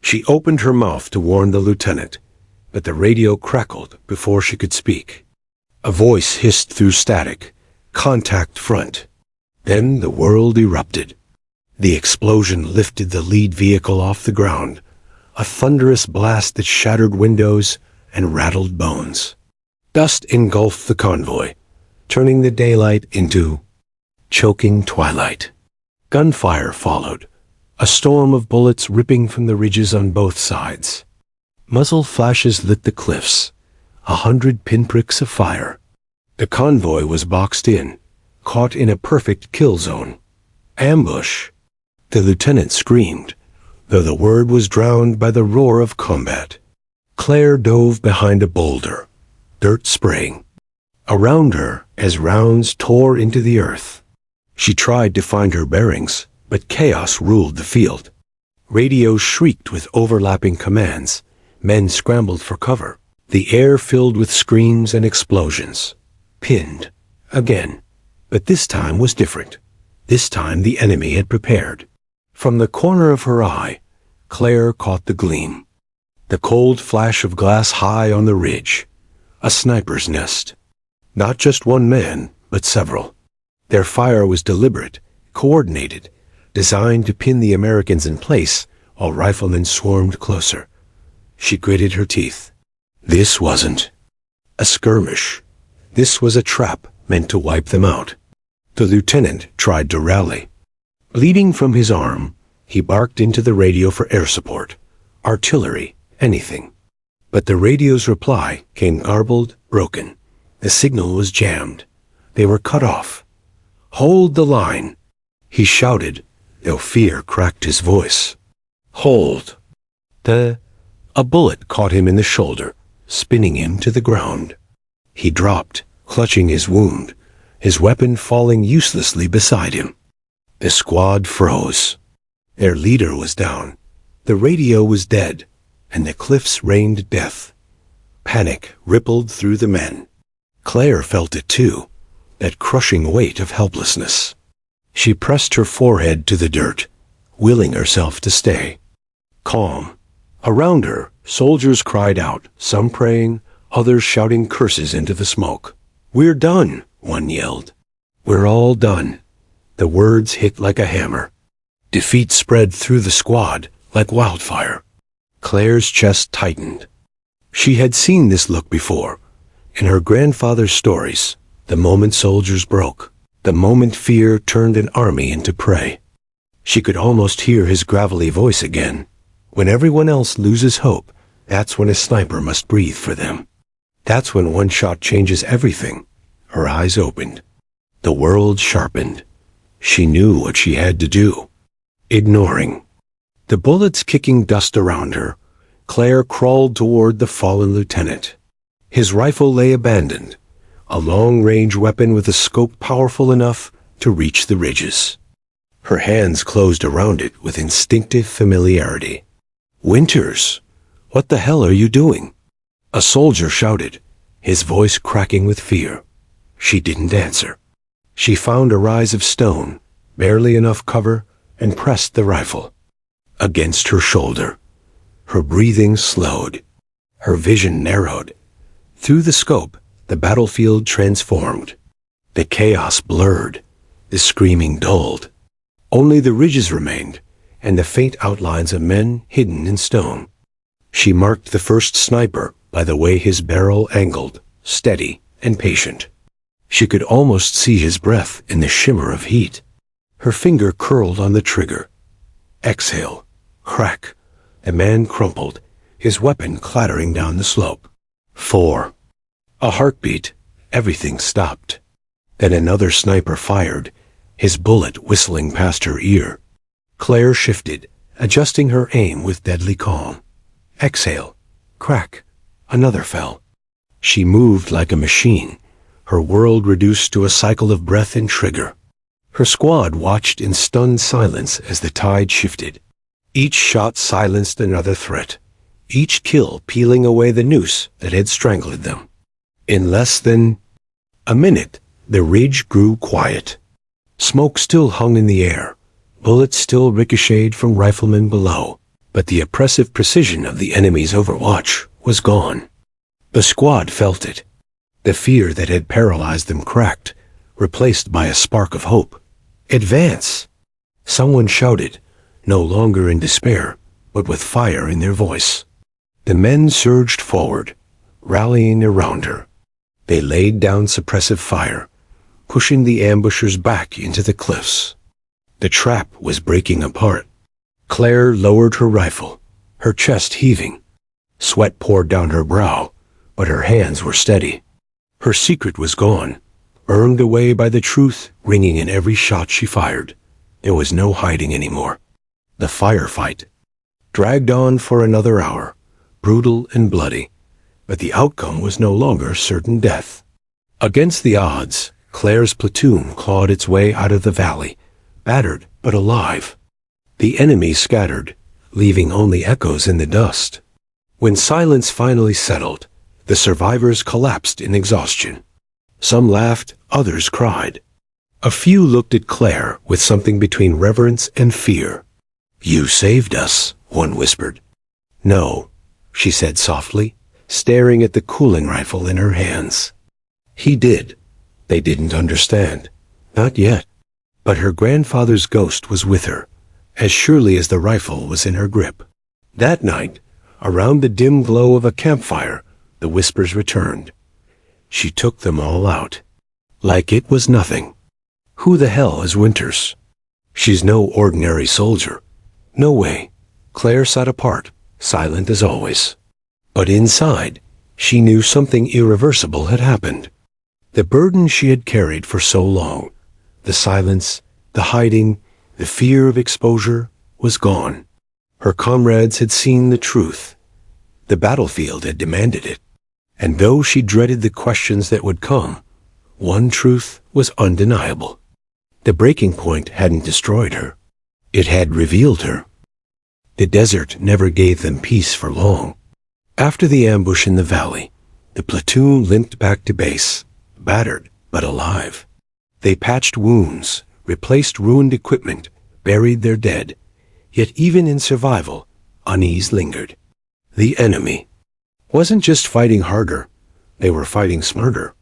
She opened her mouth to warn the lieutenant, but the radio crackled before she could speak. A voice hissed through static, "Contact front." Then the world erupted. The explosion lifted the lead vehicle off the ground, a thunderous blast that shattered windows and rattled bones. Dust engulfed the convoy, turning the daylight into choking twilight. Gunfire followed, a storm of bullets ripping from the ridges on both sides. Muzzle flashes lit the cliffs, 100 pinpricks of fire. The convoy was boxed in, caught in a perfect kill zone. Ambush! The lieutenant screamed, though the word was drowned by the roar of combat. Claire dove behind a boulder, dirt spraying. Around her, as rounds tore into the earth. She tried to find her bearings, but chaos ruled the field. Radios shrieked with overlapping commands. Men scrambled for cover. The air filled with screams and explosions. Pinned. Again. But this time was different. This time the enemy had prepared. From the corner of her eye, Claire caught the gleam. The cold flash of glass high on the ridge. A sniper's nest. Not just one man, but several. Their fire was deliberate, coordinated, designed to pin the Americans in place while riflemen swarmed closer. She gritted her teeth. This wasn't a skirmish. This was a trap meant to wipe them out. The lieutenant tried to rally. Bleeding from his arm, he barked into the radio for air support, artillery, anything. But the radio's reply came garbled, broken. The signal was jammed. They were cut off. Hold the line, he shouted, though fear cracked his voice. Hold. A bullet caught him in the shoulder, spinning him to the ground. He dropped, clutching his wound, his weapon falling uselessly beside him. The squad froze. Their leader was down. The radio was dead, and the cliffs rained death. Panic rippled through the men. Claire felt it too, that crushing weight of helplessness. She pressed her forehead to the dirt, willing herself to stay. Calm. Around her, soldiers cried out, some praying, others shouting curses into the smoke. "We're done," one yelled. "We're all done." The words hit like a hammer. Defeat spread through the squad like wildfire. Claire's chest tightened. She had seen this look before, in her grandfather's stories, the moment soldiers broke, the moment fear turned an army into prey. She could almost hear his gravelly voice again. When everyone else loses hope, that's when a sniper must breathe for them. That's when one shot changes everything. Her eyes opened. The world sharpened. She knew what she had to do. Ignoring. The bullets kicking dust around her, Claire crawled toward the fallen lieutenant. His rifle lay abandoned, a long-range weapon with a scope powerful enough to reach the ridges. Her hands closed around it with instinctive familiarity. "Winters, what the hell are you doing?" A soldier shouted, his voice cracking with fear. She didn't answer. She found a rise of stone, barely enough cover, and pressed the rifle against her shoulder. Her breathing slowed. Her vision narrowed. Through the scope, the battlefield transformed. The chaos blurred. The screaming dulled. Only the ridges remained, and the faint outlines of men hidden in stone. She marked the first sniper by the way his barrel angled, steady and patient. She could almost see his breath in the shimmer of heat. Her finger curled on the trigger. Exhale. Crack. The man crumpled, his weapon clattering down the slope. 4. A heartbeat. Everything stopped. Then another sniper fired, his bullet whistling past her ear. Claire shifted, adjusting her aim with deadly calm. Exhale. Crack. Another fell. She moved like a machine, her world reduced to a cycle of breath and trigger. Her squad watched in stunned silence as the tide shifted. Each shot silenced another threat, each kill peeling away the noose that had strangled them. In less than a minute, the ridge grew quiet. Smoke still hung in the air, bullets still ricocheted from riflemen below, but the oppressive precision of the enemy's overwatch was gone. The squad felt it. The fear that had paralyzed them cracked, replaced by a spark of hope. Advance! Someone shouted, no longer in despair, but with fire in their voice. The men surged forward, rallying around her. They laid down suppressive fire, pushing the ambushers back into the cliffs. The trap was breaking apart. Claire lowered her rifle, her chest heaving. Sweat poured down her brow, but her hands were steady. Her secret was gone, burned away by the truth ringing in every shot she fired. There was no hiding anymore. The firefight dragged on for another hour, brutal and bloody, but the outcome was no longer certain death. Against the odds, Claire's platoon clawed its way out of the valley, battered but alive. The enemy scattered, leaving only echoes in the dust. When silence finally settled, the survivors collapsed in exhaustion. Some laughed, others cried. A few looked at Claire with something between reverence and fear. "You saved us," one whispered. "No," she said softly, staring at the cooling rifle in her hands. "He did." They didn't understand. Not yet. But her grandfather's ghost was with her, as surely as the rifle was in her grip. That night, around the dim glow of a campfire, the whispers returned. She took them all out. Like it was nothing. Who the hell is Winters? She's no ordinary soldier. No way. Claire sat apart, silent as always. But inside, she knew something irreversible had happened. The burden she had carried for so long, the silence, the hiding, the fear of exposure, was gone. Her comrades had seen the truth. The battlefield had demanded it. And though she dreaded the questions that would come, one truth was undeniable. The breaking point hadn't destroyed her. It had revealed her. The desert never gave them peace for long. After the ambush in the valley, the platoon limped back to base, battered but alive. They patched wounds, replaced ruined equipment, buried their dead. Yet even in survival, unease lingered. The enemy wasn't just fighting harder, they were fighting smarter.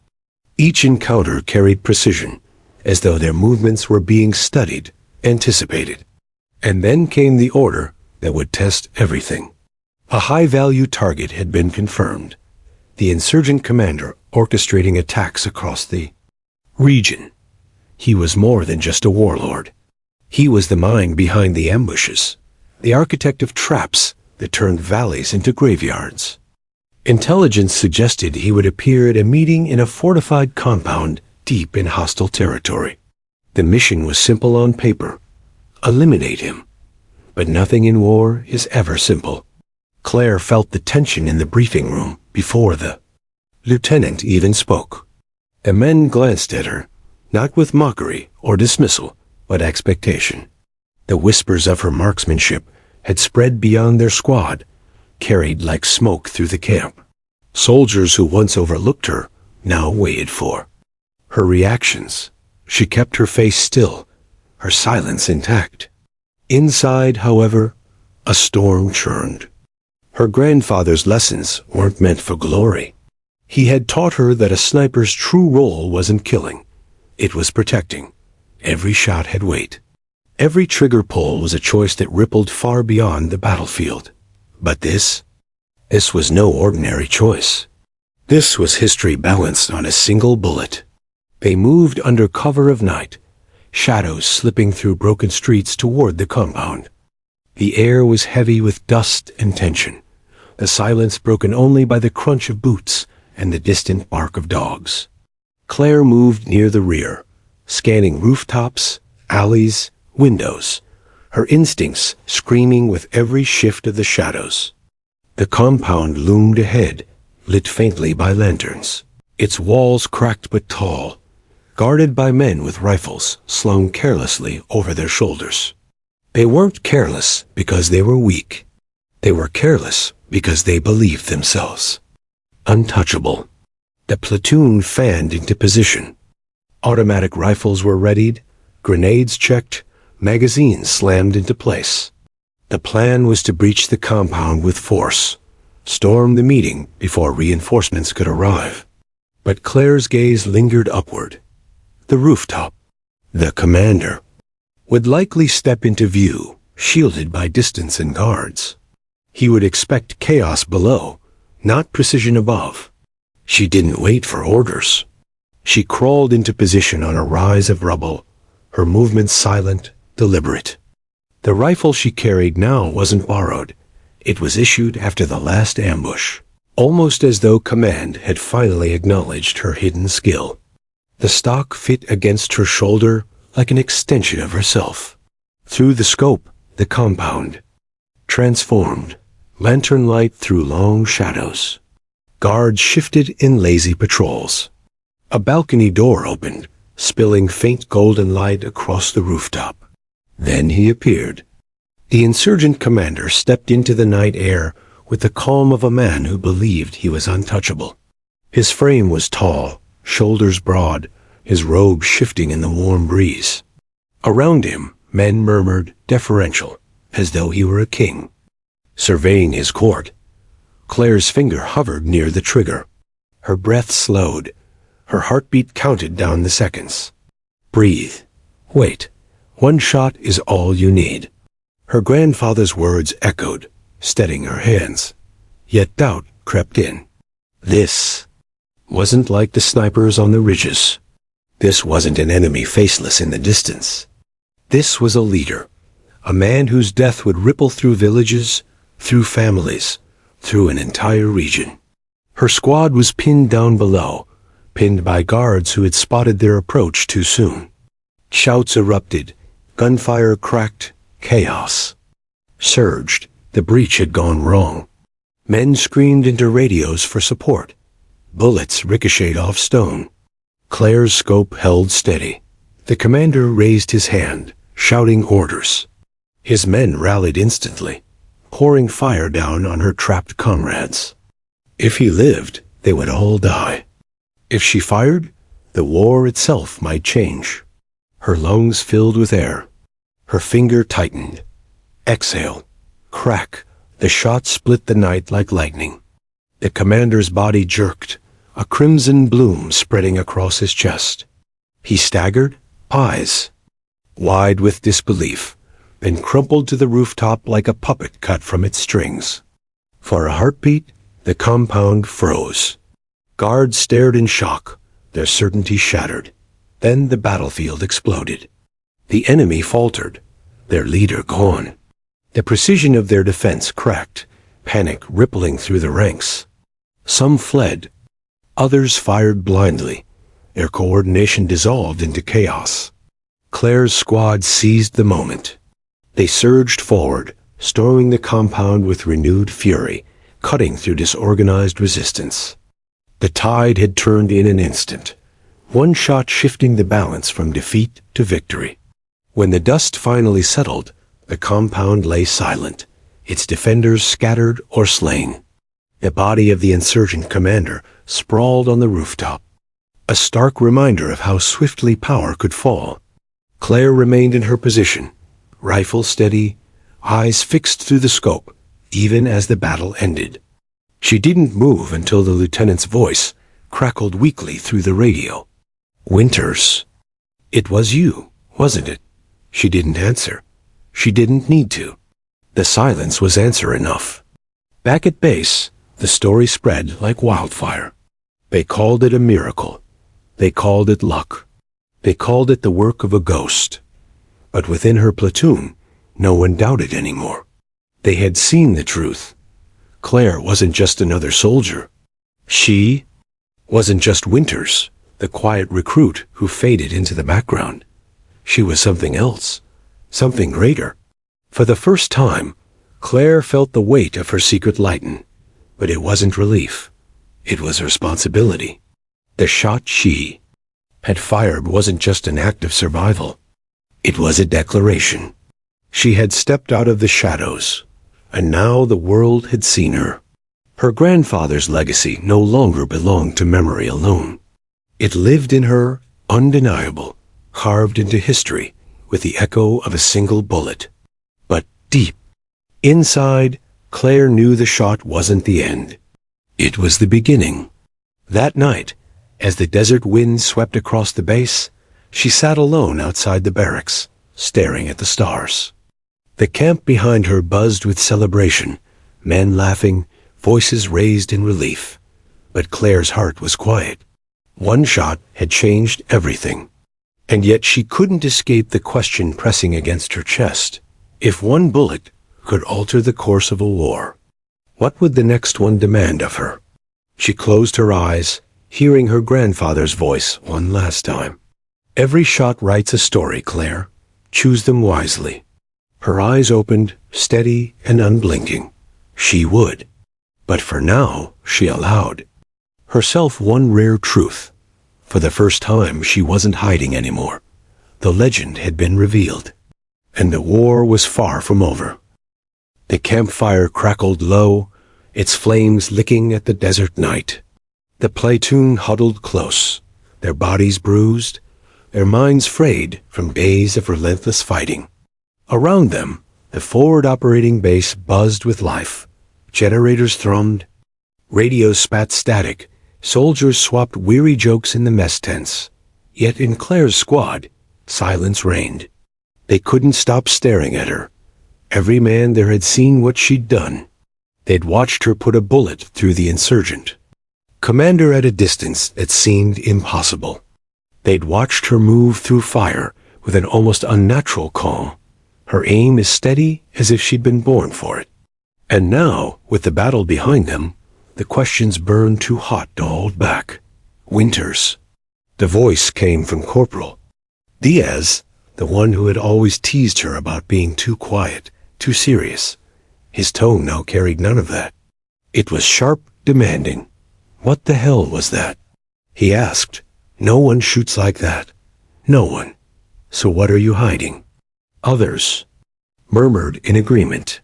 Each encounter carried precision, as though their movements were being studied, anticipated. And then came the order that would test everything. A high-value target had been confirmed, the insurgent commander orchestrating attacks across the region. He was more than just a warlord. He was the mind behind the ambushes, the architect of traps that turned valleys into graveyards. Intelligence suggested he would appear at a meeting in a fortified compound deep in hostile territory. The mission was simple on paper: eliminate him. But nothing in war is ever simple. Claire felt the tension in the briefing room before the lieutenant even spoke. The men glanced at her, not with mockery or dismissal, but expectation. The whispers of her marksmanship had spread beyond their squad, carried like smoke through the camp. Soldiers who once overlooked her now waited for her reactions. She kept her face still, her silence intact. Inside, however, a storm churned. Her grandfather's lessons weren't meant for glory. He had taught her that a sniper's true role wasn't killing. It was protecting. Every shot had weight. Every trigger pull was a choice that rippled far beyond the battlefield. But this was no ordinary choice. This was history balanced on a single bullet. They moved under cover of night, shadows slipping through broken streets toward the compound. The air was heavy with dust and tension, the silence broken only by the crunch of boots and the distant bark of dogs. Claire moved near the rear, scanning rooftops, alleys, windows, her instincts screaming with every shift of the shadows. The compound loomed ahead, lit faintly by lanterns, its walls cracked but tall, guarded by men with rifles slung carelessly over their shoulders. They weren't careless because they were weak. They were careless because they believed themselves untouchable. The platoon fanned into position. Automatic rifles were readied, grenades checked, magazines slammed into place. The plan was to breach the compound with force, storm the meeting before reinforcements could arrive. But Claire's gaze lingered upward. The rooftop. The commander would likely step into view, shielded by distance and guards. He would expect chaos below, not precision above. She didn't wait for orders. She crawled into position on a rise of rubble, her movements silent, deliberate. The rifle she carried now wasn't borrowed. It was issued after the last ambush, almost as though command had finally acknowledged her hidden skill. The stock fit against her shoulder like an extension of herself. Through the scope, the compound transformed, lantern light through long shadows. Guards shifted in lazy patrols. A balcony door opened, spilling faint golden light across the rooftop. Then he appeared. The insurgent commander stepped into the night air with the calm of a man who believed he was untouchable. His frame was tall, shoulders broad, his robe shifting in the warm breeze. Around him, men murmured, deferential, as though he were a king. Surveying his court, Claire's finger hovered near the trigger. Her breath slowed. Her heartbeat counted down the seconds. Breathe. Wait. One shot is all you need. Her grandfather's words echoed, steadying her hands. Yet doubt crept in. This wasn't like the snipers on the ridges. This wasn't an enemy faceless in the distance. This was a leader, a man whose death would ripple through villages, through families, through an entire region. Her squad was pinned down below, pinned by guards who had spotted their approach too soon. Shouts erupted, gunfire cracked, chaos surged. The breach had gone wrong. Men screamed into radios for support. Bullets ricocheted off stone. Claire's scope held steady. The commander raised his hand, shouting orders. His men rallied instantly, pouring fire down on her trapped comrades. If he lived, they would all die. If she fired, the war itself might change. Her lungs filled with air. Her finger tightened. Exhale. Crack. The shot split the night like lightning. The commander's body jerked, a crimson bloom spreading across his chest. He staggered, eyes wide with disbelief, then crumpled to the rooftop like a puppet cut from its strings. For a heartbeat, the compound froze. Guards stared in shock, their certainty shattered. Then the battlefield exploded. The enemy faltered, their leader gone. The precision of their defense cracked, panic rippling through the ranks. Some fled. Others fired blindly. Their coordination dissolved into chaos. Claire's squad seized the moment. They surged forward, storming the compound with renewed fury, cutting through disorganized resistance. The tide had turned in an instant, one shot shifting the balance from defeat to victory. When the dust finally settled, the compound lay silent, its defenders scattered or slain. The body of the insurgent commander sprawled on the rooftop, a stark reminder of how swiftly power could fall. Claire remained in her position, rifle steady, eyes fixed through the scope, even as the battle ended. She didn't move until the lieutenant's voice crackled weakly through the radio. "Winters, it was you, wasn't it?" She didn't answer. She didn't need to. The silence was answer enough. Back at base, the story spread like wildfire. They called it a miracle. They called it luck. They called it the work of a ghost. But within her platoon, no one doubted anymore. They had seen the truth. Claire wasn't just another soldier. She wasn't just Winters. the quiet recruit who faded into the background. She was something else, something greater. For the first time, Claire felt the weight of her secret lighten, but it wasn't relief. It was responsibility. The shot she had fired wasn't just an act of survival. It was a declaration. She had stepped out of the shadows, and now the world had seen her. Her grandfather's legacy no longer belonged to memory alone. It lived in her, undeniable, carved into history with the echo of a single bullet. But deep inside, Claire knew the shot wasn't the end. It was the beginning. That night, as the desert wind swept across the base, she sat alone outside the barracks, staring at the stars. The camp behind her buzzed with celebration, men laughing, voices raised in relief. But Claire's heart was quiet. One shot had changed everything. And yet she couldn't escape the question pressing against her chest. If one bullet could alter the course of a war, what would the next one demand of her? She closed her eyes, hearing her grandfather's voice one last time. Every shot writes a story, Claire. Choose them wisely. Her eyes opened, steady and unblinking. She would. But for now, she allowed herself one rare truth. For the first time, she wasn't hiding anymore. The legend had been revealed, and the war was far from over. The campfire crackled low, its flames licking at the desert night. The platoon huddled close, their bodies bruised, their minds frayed from days of relentless fighting. Around them, the forward operating base buzzed with life. Generators thrummed, radios spat static, soldiers swapped weary jokes in the mess tents. Yet in Claire's squad, silence reigned. They couldn't stop staring at her. Every man there had seen what she'd done. They'd watched her put a bullet through the insurgent commander at a distance that seemed impossible. They'd watched her move through fire with an almost unnatural calm, her aim as steady as if she'd been born for it. And now, with the battle behind them, the questions burned too hot to hold back. Winters. The voice came from Corporal Diaz, the one who had always teased her about being too quiet, too serious. His tone now carried none of that. It was sharp, demanding. What the hell was that? He asked. No one shoots like that. No one. So what are you hiding? Others murmured in agreement.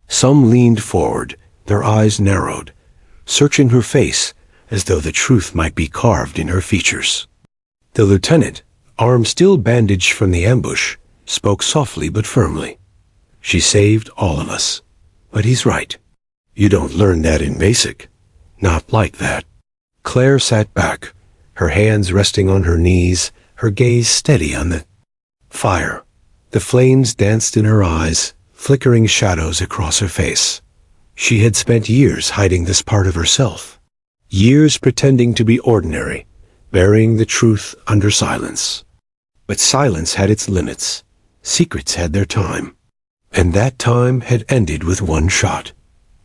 Some leaned forward, their eyes narrowed, searching her face as though the truth might be carved in her features. The lieutenant, arm still bandaged from the ambush, spoke softly but firmly. She saved all of us. But he's right. You don't learn that in basic. Not like that. Claire sat back, her hands resting on her knees, her gaze steady on the fire. The flames danced in her eyes, flickering shadows across her face. She had spent years hiding this part of herself. Years pretending to be ordinary, burying the truth under silence. But silence had its limits. Secrets had their time. And that time had ended with one shot.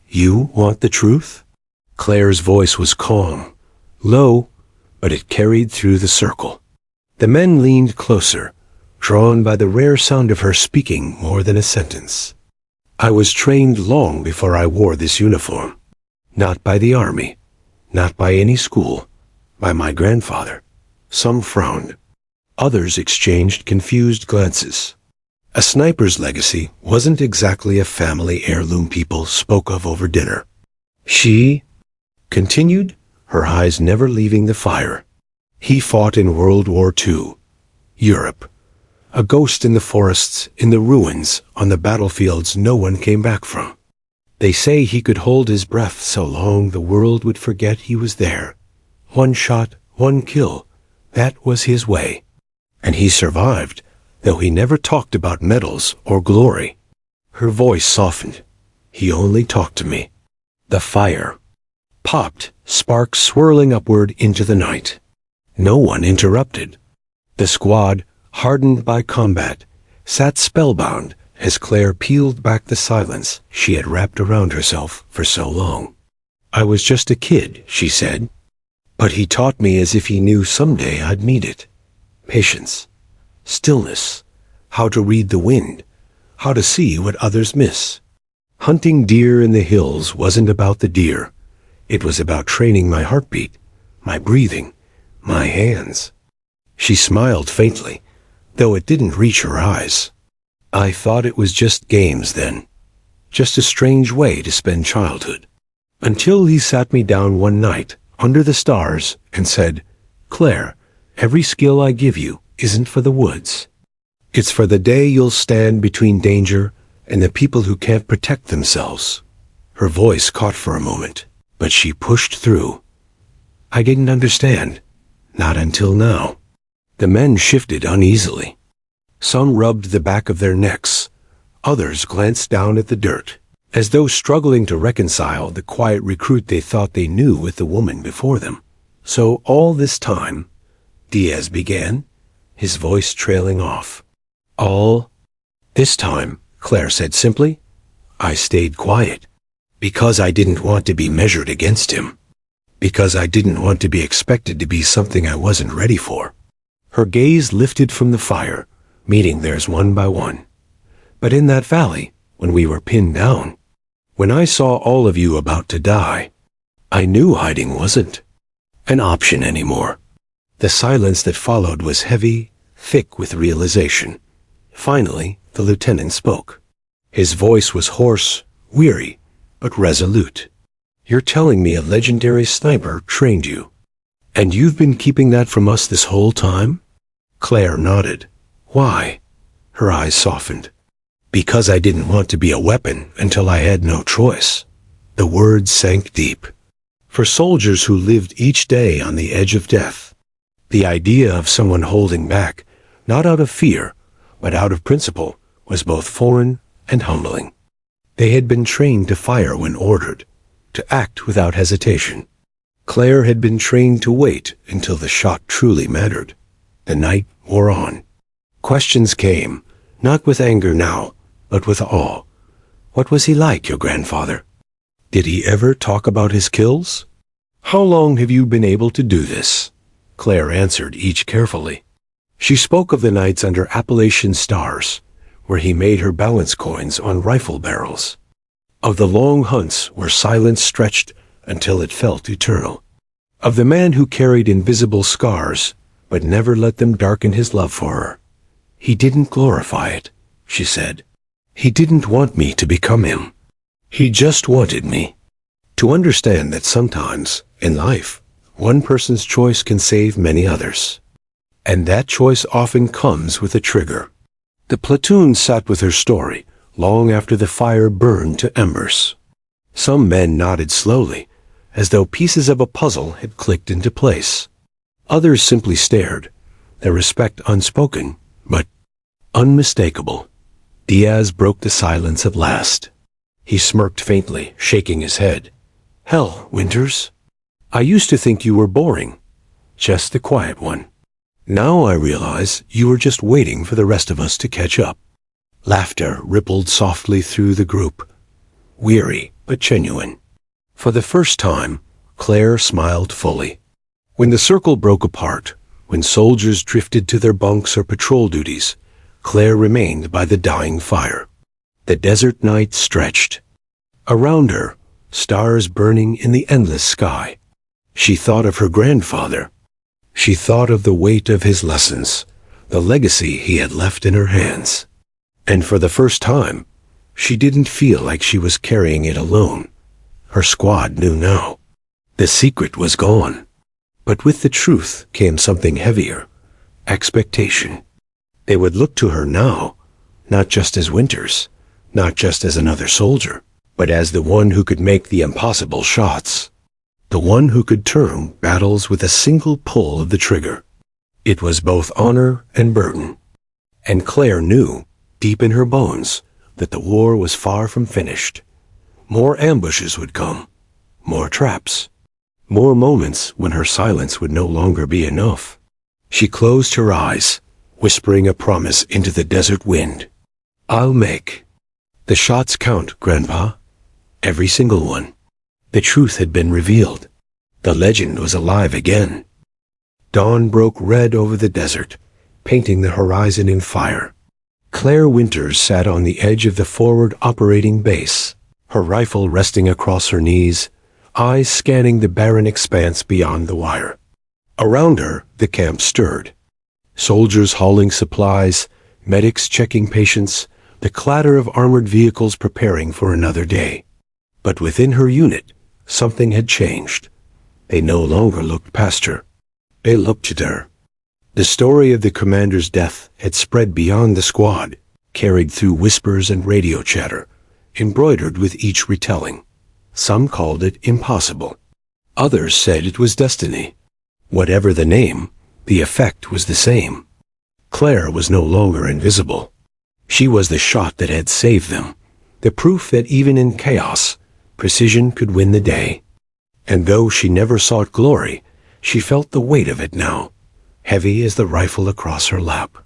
You want the truth? Claire's voice was calm, low, but it carried through the circle. The men leaned closer, drawn by the rare sound of her speaking more than a sentence. I was trained long before I wore this uniform. Not by the army, not by any school, by my grandfather. Some frowned. Others exchanged confused glances. A sniper's legacy wasn't exactly a family heirloom people spoke of over dinner. She continued, her eyes never leaving the fire. He fought in World War II. Europe. A ghost in the forests, in the ruins, on the battlefields no one came back from. They say he could hold his breath so long the world would forget he was there. One shot, one kill. That was his way. And he survived, though he never talked about medals or glory. Her voice softened. He only talked to me. The fire popped, sparks swirling upward into the night. No one interrupted. The squad, hardened by combat, sat spellbound as Claire peeled back the silence she had wrapped around herself for so long. I was just a kid, she said. But he taught me as if he knew someday I'd need it. Patience, stillness, how to read the wind, how to see what others miss. Hunting deer in the hills wasn't about the deer. It was about training my heartbeat, my breathing, my hands. She smiled faintly, though it didn't reach her eyes. I thought it was just games then, just a strange way to spend childhood. Until he sat me down one night, under the stars, and said, "Claire, every skill I give you isn't for the woods. It's for the day you'll stand between danger and the people who can't protect themselves." Her voice caught for a moment, but she pushed through. I didn't understand, not until now. The men shifted uneasily. Some rubbed the back of their necks. Others glanced down at the dirt, as though struggling to reconcile the quiet recruit they thought they knew with the woman before them. "So all this time," Diaz began, his voice trailing off. "All this time," Claire said simply, "I stayed quiet. Because I didn't want to be measured against him. Because I didn't want to be expected to be something I wasn't ready for." Her gaze lifted from the fire, meeting theirs one by one. "But in that valley, when we were pinned down, when I saw all of you about to die, I knew hiding wasn't an option anymore." The silence that followed was heavy, thick with realization. Finally, the lieutenant spoke. His voice was hoarse, weary, but resolute. "You're telling me a legendary sniper trained you, and you've been keeping that from us this whole time?" Claire nodded. "Why?" Her eyes softened. "Because I didn't want to be a weapon until I had no choice." The words sank deep. For soldiers who lived each day on the edge of death, the idea of someone holding back, not out of fear, but out of principle, was both foreign and humbling. They had been trained to fire when ordered, to act without hesitation. Claire had been trained to wait until the shot truly mattered. The night wore on. Questions came, not with anger now, but with awe. "What was he like, your grandfather? Did he ever talk about his kills? How long have you been able to do this?" Claire answered each carefully. She spoke of the nights under Appalachian stars, where he made her balance coins on rifle barrels. Of the long hunts where silence stretched until it felt eternal. Of the man who carried invisible scars, but never let them darken his love for her. "He didn't glorify it," she said. "He didn't want me to become him. He just wanted me to understand that sometimes, in life, one person's choice can save many others. And that choice often comes with a trigger." The platoon sat with her story long after the fire burned to embers. Some men nodded slowly, as though pieces of a puzzle had clicked into place. Others simply stared, their respect unspoken, but unmistakable. Diaz broke the silence at last. He smirked faintly, shaking his head. "Hell, Winters. I used to think you were boring, just the quiet one. Now I realize you were just waiting for the rest of us to catch up." Laughter rippled softly through the group, weary but genuine. For the first time, Claire smiled fully. When the circle broke apart, when soldiers drifted to their bunks or patrol duties, Claire remained by the dying fire. The desert night stretched. Around her, stars burning in the endless sky. She thought of her grandfather. She thought of the weight of his lessons, the legacy he had left in her hands. And for the first time, she didn't feel like she was carrying it alone. Her squad knew now. The secret was gone. But with the truth came something heavier, expectation. They would look to her now, not just as Winters, not just as another soldier, but as the one who could make the impossible shots. The one who could turn battles with a single pull of the trigger. It was both honor and burden. And Claire knew, deep in her bones, that the war was far from finished. More ambushes would come, more traps, more moments when her silence would no longer be enough. She closed her eyes, whispering a promise into the desert wind. "I'll make the shots count, Grandpa. Every single one." The truth had been revealed. The legend was alive again. Dawn broke red over the desert, painting the horizon in fire. Claire Winters sat on the edge of the forward operating base, her rifle resting across her knees, eyes scanning the barren expanse beyond the wire. Around her, the camp stirred. Soldiers hauling supplies, medics checking patients, the clatter of armored vehicles preparing for another day. But within her unit, something had changed. They no longer looked past her. They looked at her. The story of the commander's death had spread beyond the squad, carried through whispers and radio chatter, embroidered with each retelling. Some called it impossible. Others said it was destiny. Whatever the name, the effect was the same. Claire was no longer invisible. She was the shot that had saved them, the proof that even in chaos, precision could win the day. And though she never sought glory, she felt the weight of it now, heavy as the rifle across her lap.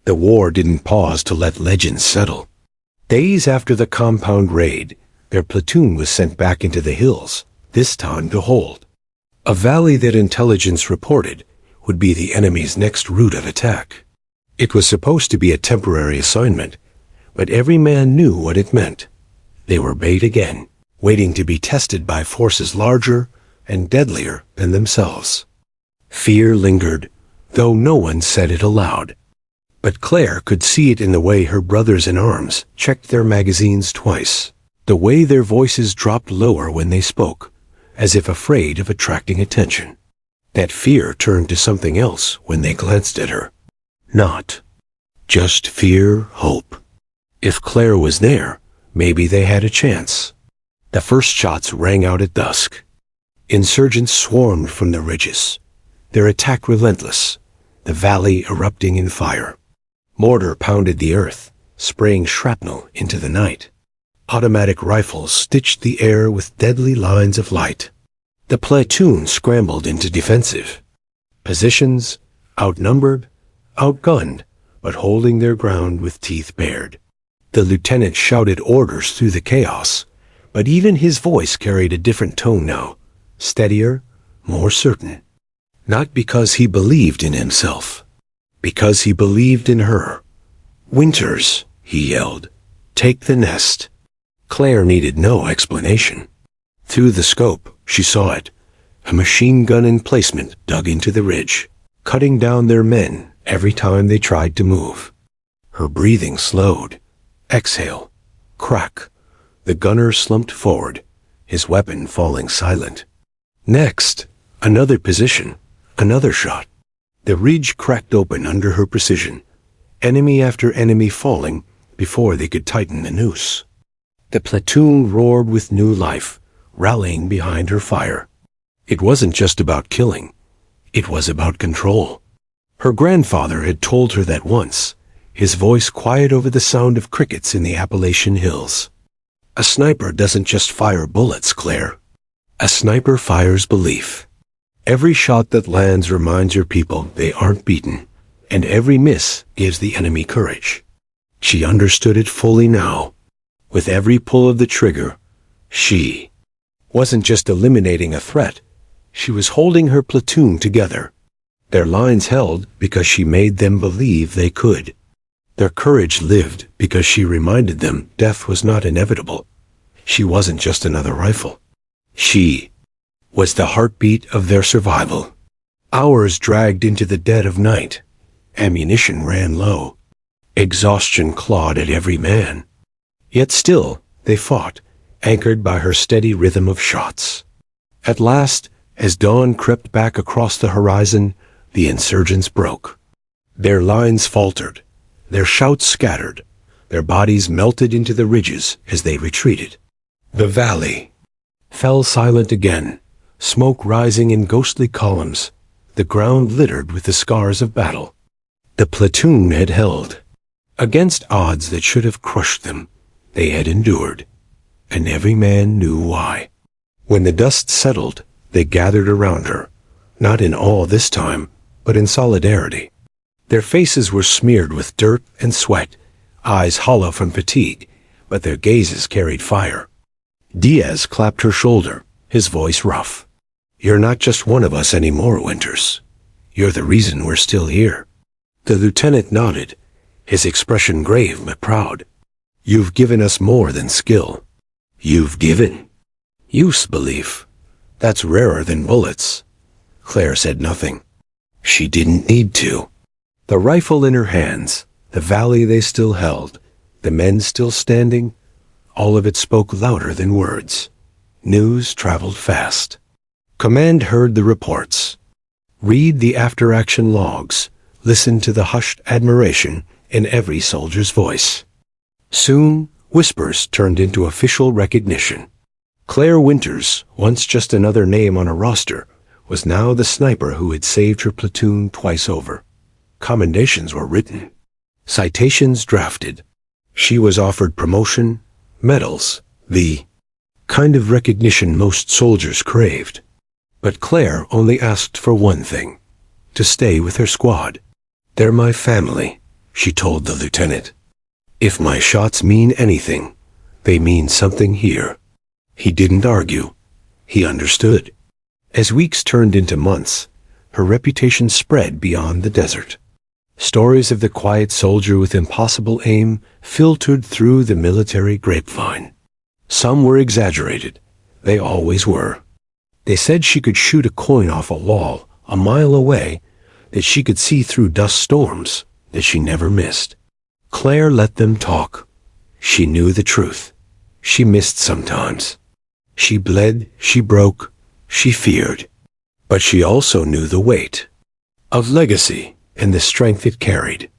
The war didn't pause to let legends settle. Days after the compound raid, their platoon was sent back into the hills, this time to hold. A valley that intelligence reported would be the enemy's next route of attack. It was supposed to be a temporary assignment, but every man knew what it meant. They were bait again, waiting to be tested by forces larger and deadlier than themselves. Fear lingered, though no one said it aloud. But Claire could see it in the way her brothers in arms checked their magazines twice, the way their voices dropped lower when they spoke, as if afraid of attracting attention. That fear turned to something else when they glanced at her. Not just fear, hope. If Claire was there, maybe they had a chance. The first shots rang out at dusk. Insurgents swarmed from the ridges, their attack relentless, the valley erupting in fire. Mortar pounded the earth, spraying shrapnel into the night. Automatic rifles stitched the air with deadly lines of light. The platoon scrambled into defensive positions, outnumbered, outgunned, but holding their ground with teeth bared. The lieutenant shouted orders through the chaos, but even his voice carried a different tone now, steadier, more certain. Not because he believed in himself, because he believed in her. "Winters," he yelled, "take the nest." Claire needed no explanation. Through the scope, she saw it, a machine gun emplacement dug into the ridge, cutting down their men every time they tried to move. Her breathing slowed. Exhale. Crack. The gunner slumped forward, his weapon falling silent. Next, another position, another shot. The ridge cracked open under her precision, enemy after enemy falling before they could tighten the noose. The platoon roared with new life, rallying behind her fire. It wasn't just about killing. It was about control. Her grandfather had told her that once, his voice quiet over the sound of crickets in the Appalachian hills. A sniper doesn't just fire bullets, Claire. A sniper fires belief. Every shot that lands reminds your people they aren't beaten, and every miss gives the enemy courage. She understood it fully now. With every pull of the trigger, she wasn't just eliminating a threat. She was holding her platoon together. Their lines held because she made them believe they could. Their courage lived because she reminded them death was not inevitable. She wasn't just another rifle. She was the heartbeat of their survival. Hours dragged into the dead of night. Ammunition ran low. Exhaustion clawed at every man. Yet still, they fought, anchored by her steady rhythm of shots. At last, as dawn crept back across the horizon, the insurgents broke. Their lines faltered, their shouts scattered, their bodies melted into the ridges as they retreated. The valley fell silent again, smoke rising in ghostly columns, the ground littered with the scars of battle. The platoon had held. Against odds that should have crushed them, they had endured, and every man knew why. When the dust settled, they gathered around her, not in awe this time, but in solidarity. Their faces were smeared with dirt and sweat, eyes hollow from fatigue, but their gazes carried fire. Diaz clapped her shoulder, his voice rough. You're not just one of us anymore, Winters. You're the reason we're still here." The lieutenant nodded, his expression grave but proud. "You've given us more than skill. You've given use belief. That's rarer than bullets." Claire said nothing. She didn't need to. The rifle in her hands, the valley they still held, the men still standing, all of it spoke louder than words. News traveled fast. Command heard the reports. Read the after-action logs. Listen to the hushed admiration in every soldier's voice. Soon, whispers turned into official recognition. Claire Winters, once just another name on a roster, was now the sniper who had saved her platoon twice over. Commendations were written. Citations drafted. She was offered promotion, medals, the kind of recognition most soldiers craved. But Claire only asked for one thing: to stay with her squad. "They're my family," she told the lieutenant. "If my shots mean anything, they mean something here." He didn't argue. He understood. As weeks turned into months, her reputation spread beyond the desert. Stories of the quiet soldier with impossible aim filtered through the military grapevine. Some were exaggerated. They always were. They said she could shoot a coin off a wall a mile away, that she could see through dust storms, that she never missed. Claire let them talk. She knew the truth. She missed sometimes. She bled, she broke, she feared. But she also knew the weight of legacy and the strength it carried.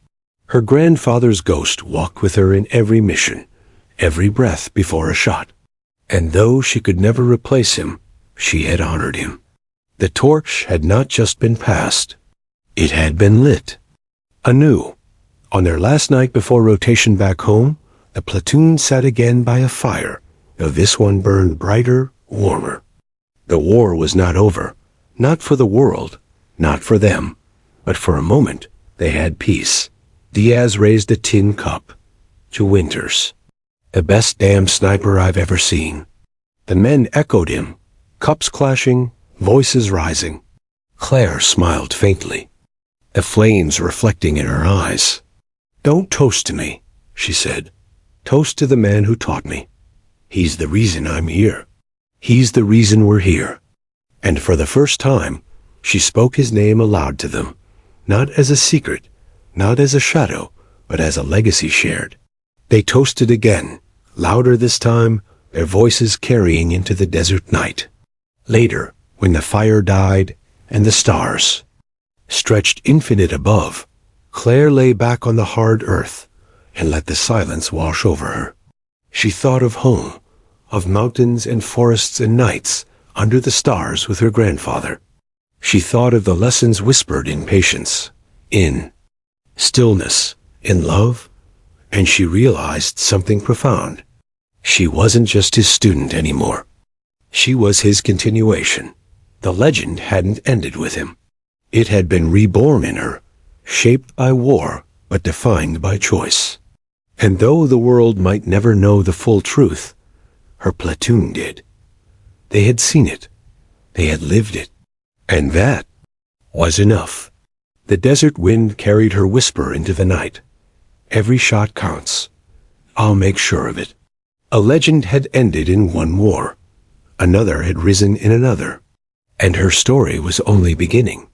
Her grandfather's ghost walked with her in every mission, every breath before a shot. And though she could never replace him, she had honored him. The torch had not just been passed. It had been lit. Anew. On their last night before rotation back home, the platoon sat again by a fire, though this one burned brighter, warmer. The war was not over. Not for the world, not for them, but for a moment they had peace. Diaz raised a tin cup to Winters. "The best damn sniper I've ever seen." The men echoed him, cups clashing, voices rising. Claire smiled faintly, the flames reflecting in her eyes. "Don't toast to me," she said. "Toast to the man who taught me. He's the reason I'm here. He's the reason we're here." And for the first time, she spoke his name aloud to them, not as a secret, not as a shadow, but as a legacy shared. They toasted again, louder this time, their voices carrying into the desert night. Later, when the fire died and the stars stretched infinite above, Claire lay back on the hard earth and let the silence wash over her. She thought of home, of mountains and forests and nights under the stars with her grandfather. She thought of the lessons whispered in patience, in stillness, in love, and she realized something profound. She wasn't just his student anymore. She was his continuation. The legend hadn't ended with him. It had been reborn in her, shaped by war, but defined by choice. And though the world might never know the full truth, her platoon did. They had seen it. They had lived it. And that was enough. The desert wind carried her whisper into the night. "Every shot counts. I'll make sure of it." A legend had ended in one war. Another had risen in another. And her story was only beginning.